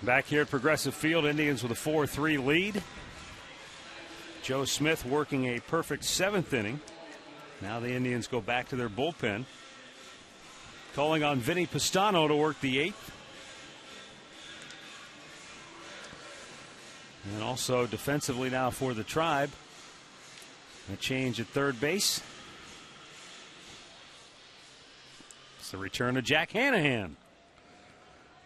Back here at Progressive Field, Indians with a 4-3 lead. Joe Smith working a perfect 7th inning. Now the Indians go back to their bullpen. Calling on Vinny Pistano to work the 8th. And also defensively now for the Tribe. A change at third base. It's the return of Jack Hanahan.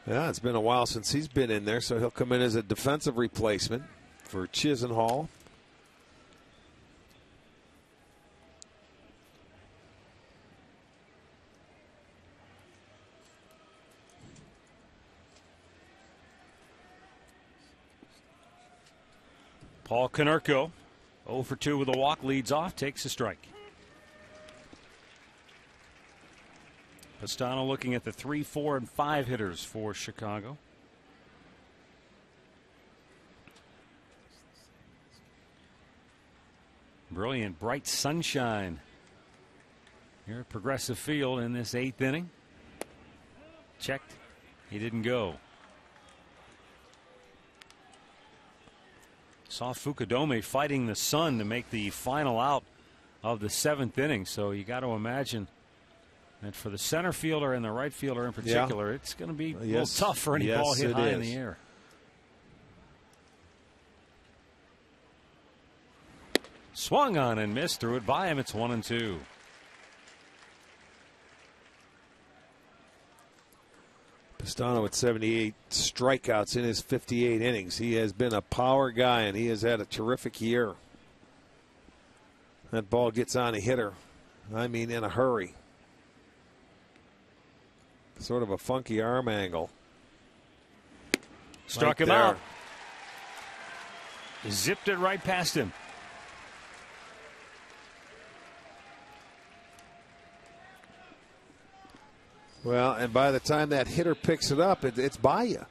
Yeah, it's been a while since he's been in there, so he'll come in as a defensive replacement for Chisenhall. Paul Konerko, 0 for 2 with a walk, leads off, takes a strike. Pistano looking at the 3, 4, and 5 hitters for Chicago. Brilliant, bright sunshine here at Progressive Field in this 8th inning. Checked. He didn't go. Saw Fukudome fighting the sun to make the final out of the 7th inning. So you got to imagine that for the center fielder and the right fielder in particular, it's going to be a little tough for any ball hit high in the air. Swung on and missed, threw it by him. It's 1-2. Pistano with 78 strikeouts in his 58 innings. He has been a power guy, and he has had a terrific year. That ball gets on a hitter, I mean in a hurry. Sort of a funky arm angle. Struck him out. Zipped it right past him. Well, and by the time that hitter picks it up, it's by you.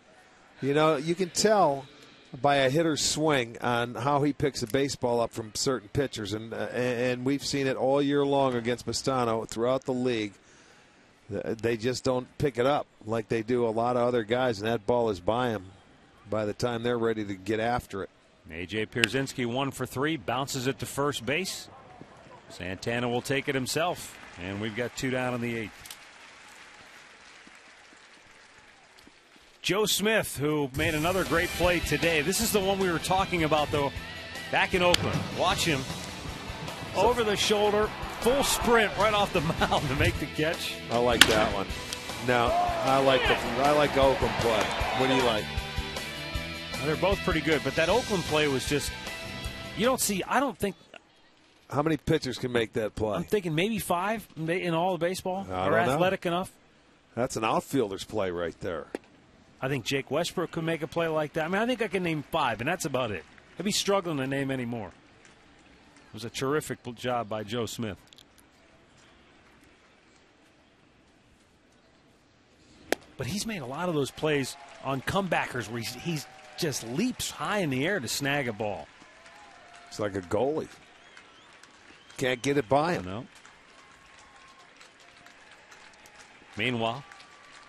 You know, you can tell by a hitter's swing on how he picks a baseball up from certain pitchers, and we've seen it all year long against Pistano throughout the league. They just don't pick it up like they do a lot of other guys, and that ball is by them by the time they're ready to get after it. A.J. Pierzynski 1 for 3, bounces it to first base. Santana will take it himself, and we've got 2 down in the 8th. Joe Smith, who made another great play today. This is the one we were talking about, though, back in Oakland. Watch him. Over the shoulder, full sprint right off the mound to make the catch. I like that one. No, I like the Oakland play. What do you like? Well, they're both pretty good, but that Oakland play was just, you don't see, I don't think. How many pitchers can make that play? I'm thinking maybe 5 in all of baseball are athletic enough. That's an outfielder's play right there. I think Jake Westbrook could make a play like that. I mean, I think I can name 5, and that's about it. I'd be struggling to name any more. It was a terrific job by Joe Smith. But he's made a lot of those plays on comebackers where he's just leaps high in the air to snag a ball. It's like a goalie. Can't get it by him. No. Meanwhile,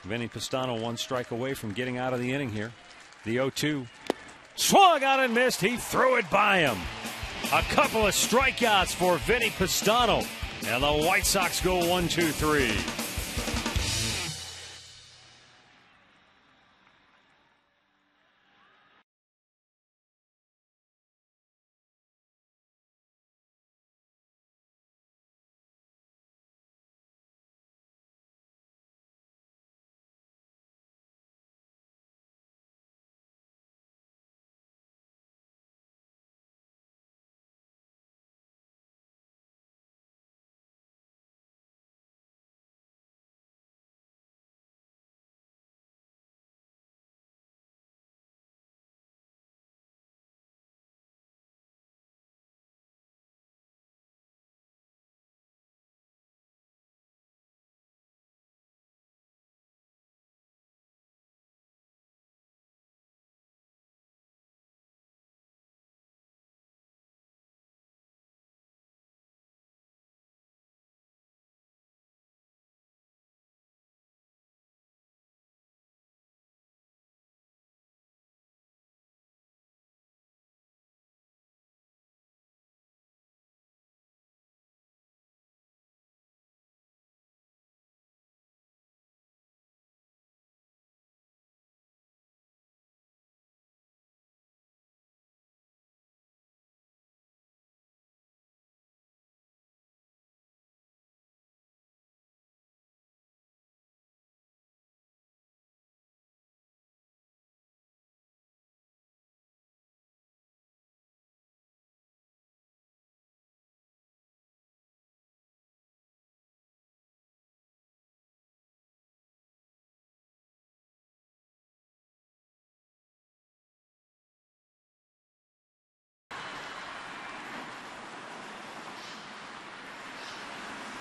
Vinny Pistano 1 strike away from getting out of the inning here. The 0-2. Swung on and missed. He threw it by him. A couple of strikeouts for Vinny Pistano. And the White Sox go 1-2-3.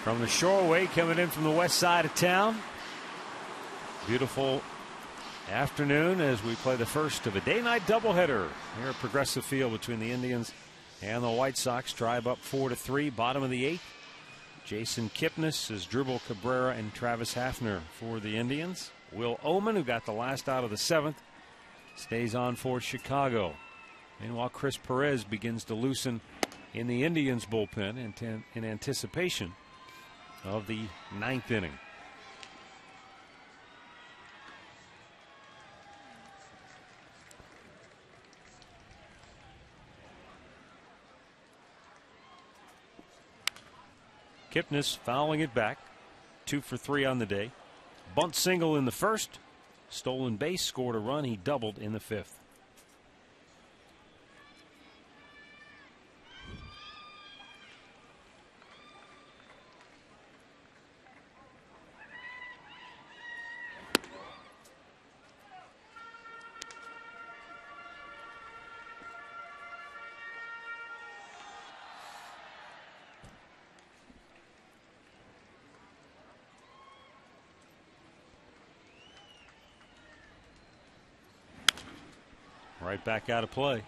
From the Shoreway, coming in from the west side of town. Beautiful afternoon as we play the first of a day-night doubleheader here at Progressive Field between the Indians and the White Sox. Tribe up 4-3, bottom of the 8th. Jason Kipnis is Dribble Cabrera and Travis Hafner for the Indians. Will Oman, who got the last out of the 7th, stays on for Chicago. Meanwhile, Chris Perez begins to loosen in the Indians bullpen in anticipation of the 9th inning. Kipnis fouling it back. 2 for 3 on the day. Bunt single in the first. Stolen base, scored a run. He doubled in the 5th. Right back out of play.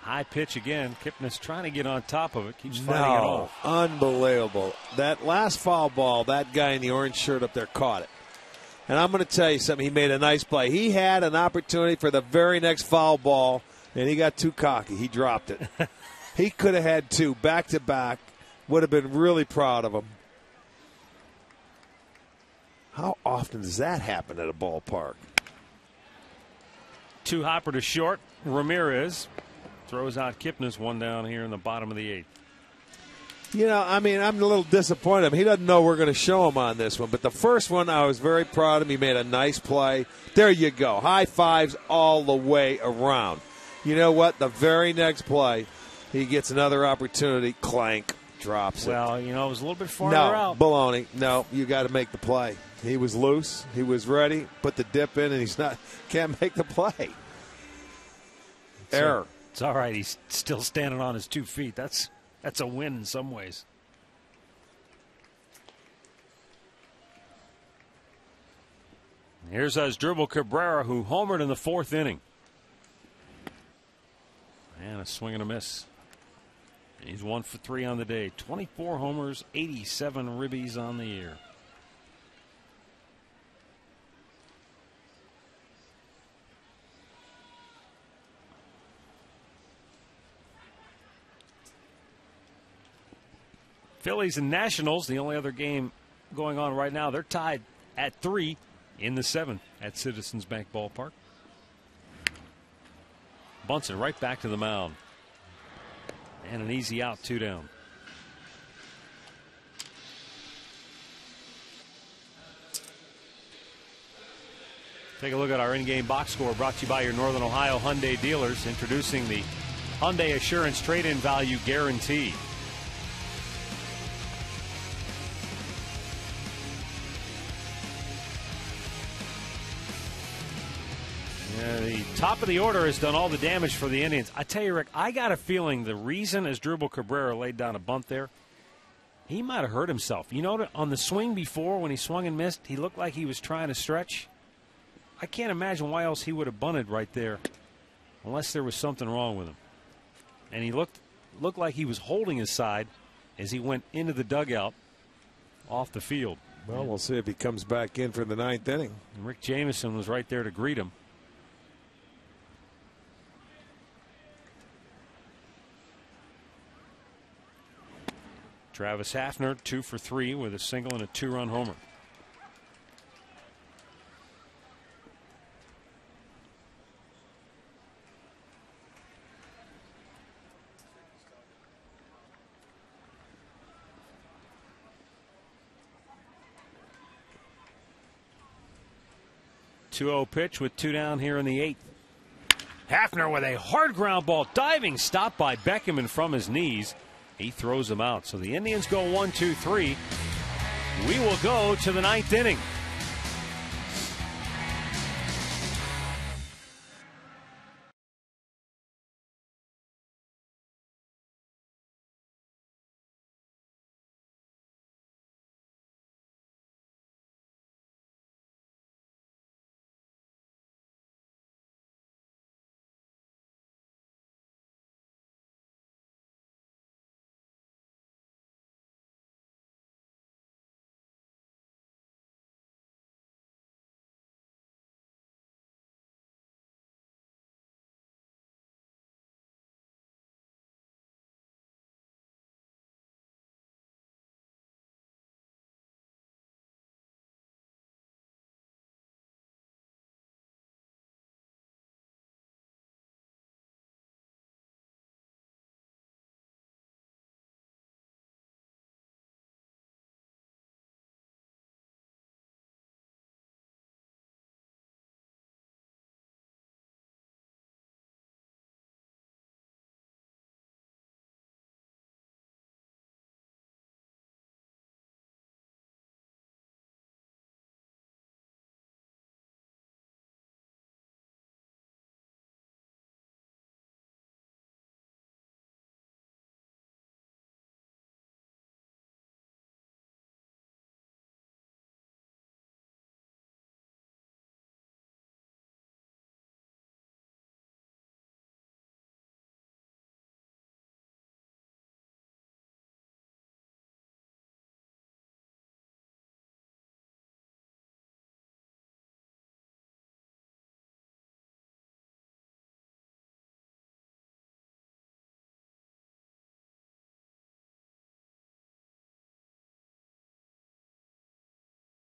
High pitch again. Kipnis trying to get on top of it. Keeps fighting it off. Unbelievable. That last foul ball, that guy in the orange shirt up there caught it. And I'm going to tell you something. He made a nice play. He had an opportunity for the very next foul ball, and he got too cocky. He dropped it. He could have had 2 back-to-back. Would have been really proud of him. How often does that happen at a ballpark? 2 hopper to short. Ramirez throws out Kipnis, 1 down here in the bottom of the 8th. You know, I mean, I'm a little disappointed. He doesn't know we're going to show him on this one. But the first one, I was very proud of him. He made a nice play. There you go. High fives all the way around. You know what? The very next play, he gets another opportunity. Clank. Drops it. Well, you know, it was a little bit farther out. Baloney. No, you got to make the play. He was loose. He was ready. Put the dip in, and can't make the play. Error. It's all right. He's still standing on his 2 feet. That's a win in some ways. Here's Dribble Cabrera, who homered in the 4th inning. And a swing and a miss. He's 1 for 3 on the day. 24 homers, 87 ribbies on the year. Phillies and Nationals, the only other game going on right now. They're tied at 3 in the 7th at Citizens Bank Ballpark. Bunsen right back to the mound. And an easy out, 2 down. Take a look at our in-game box score brought to you by your Northern Ohio Hyundai dealers, introducing the Hyundai Assurance Trade-In Value Guarantee. The top of the order has done all the damage for the Indians. I tell you, Rick, I got a feeling the reason as Dribble Cabrera laid down a bunt there, he might have hurt himself. You know, on the swing before when he swung and missed, he looked like he was trying to stretch. I can't imagine why else he would have bunted right there unless there was something wrong with him. And he looked like he was holding his side as he went into the dugout off the field. Well, we'll see if he comes back in for the 9th inning. And Rick Jameson was right there to greet him. Travis Hafner 2 for 3 with a single and a 2-run homer. Two-0 pitch with 2 down here in the 8th. Hafner with a hard ground ball, diving stop by Beckham and from his knees. He throws him out. So the Indians go 1-2-3. We will go to the 9th inning.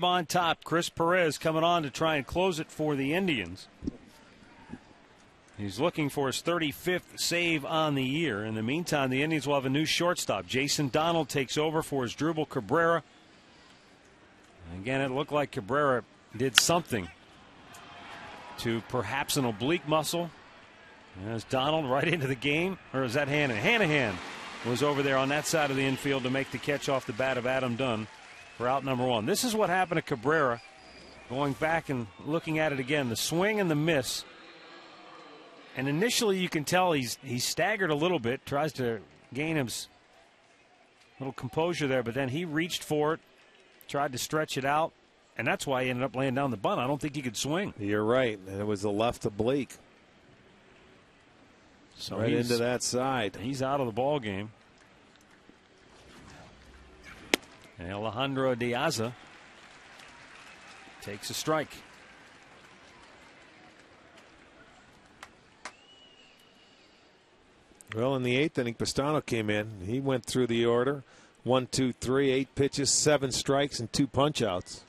On top, Chris Perez coming on to try and close it for the Indians. He's looking for his 35th save on the year. In the meantime, the Indians will have a new shortstop. Jason Donald takes over for his Drupal Cabrera. Again, it looked like Cabrera did something to perhaps an oblique muscle. As Donald right into the game, or is that Hanahan? Hanahan was over there on that side of the infield to make the catch off the bat of Adam Dunn for out number one. This is what happened to Cabrera. Going back and looking at it again, the swing and the miss. And initially you can tell he's staggered a little bit, tries to gain his little composure there, but then he reached for it, tried to stretch it out, and that's why he ended up laying down the bunt. I don't think he could swing. You're right. And it was the left oblique. So right into that side. He's out of the ball game. And Alejandro Diaza takes a strike. Well, in the 8th inning, Pistano came in. He went through the order. 1, 2, 3, 8 pitches, 7 strikes, and 2 punch-outs.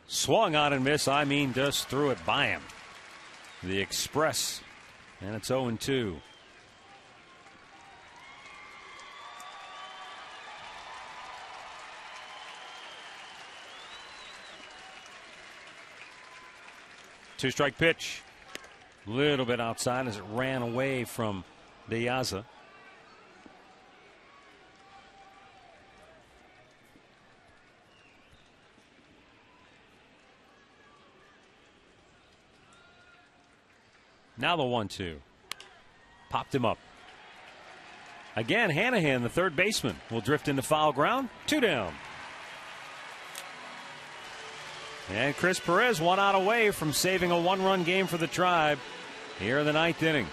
Swung on and miss. I mean, just threw it by him. The Express. And it's 0-2. Two-strike pitch. A little bit outside as it ran away from Diaza. Now the 1-2. Popped him up. Again, Hanahan, the third baseman, will drift into foul ground. 2 down. And Chris Perez 1 out away from saving a 1-run game for the Tribe here in the 9th inning.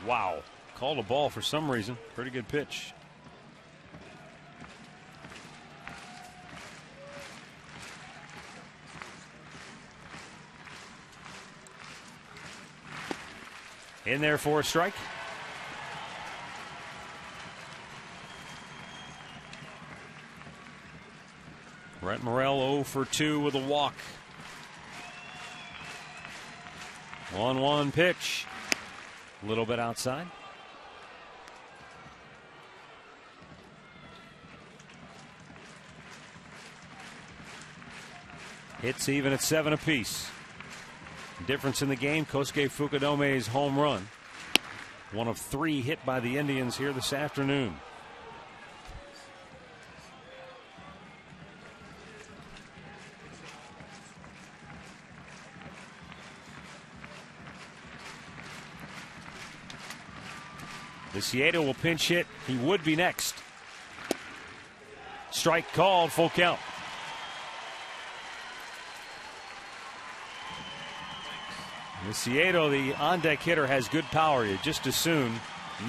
Wow. Called a ball for some reason. Pretty good pitch. In there for a strike. Brent Morel 0 for 2 with a walk. 1-1 pitch. A little bit outside. Hits even at 7 apiece. Difference in the game, Kosuke Fukudome's home run. One of 3 hit by the Indians here this afternoon. Viciedo will pinch hit. He would be next. Strike called, full count. Viciedo, the on-deck hitter, has good power. You just as soon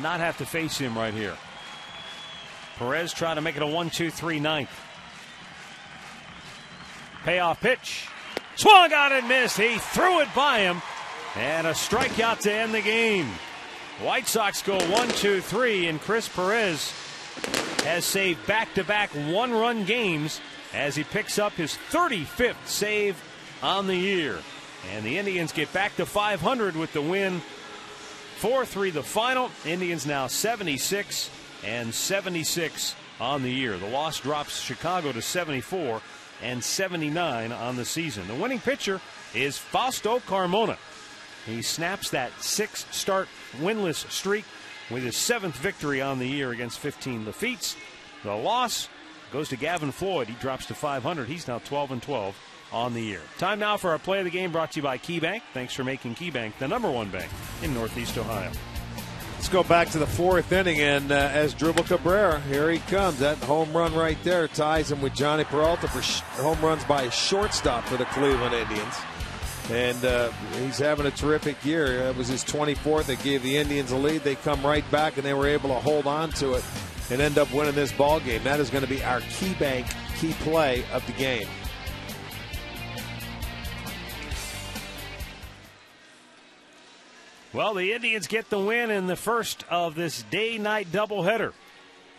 not have to face him right here. Perez trying to make it a 1-2-3 ninth. Payoff pitch. Swung on and missed. He threw it by him. And a strikeout to end the game. White Sox go 1-2-3, and Chris Perez has saved back-to-back one-run games as he picks up his 35th save on the year. And the Indians get back to 500 with the win. 4-3 the final. Indians now 76 and 76 on the year. The loss drops Chicago to 74 and 79 on the season. The winning pitcher is Fausto Carmona. He snaps that 6-start winless streak with his 7th victory on the year against 15 defeats. The loss goes to Gavin Floyd. He drops to 500. He's now 12-12 on the year. Time now for our play of the game, brought to you by KeyBank. Thanks for making KeyBank the #1 bank in Northeast Ohio. Let's go back to the 4th inning, and as Dribble Cabrera, here he comes. That home run right there ties him with Johnny Peralta for home runs by a shortstop for the Cleveland Indians. And he's having a terrific year. It was his 24th that gave the Indians a lead. They come right back, and they were able to hold on to it and end up winning this ball game. That is going to be our KeyBank key play of the game. Well, the Indians get the win in the first of this day-night doubleheader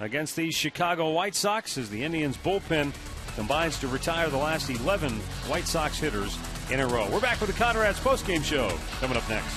against the Chicago White Sox as the Indians bullpen combines to retire the last 11 White Sox hitters in a row. We're back with the Conrad's postgame show coming up next.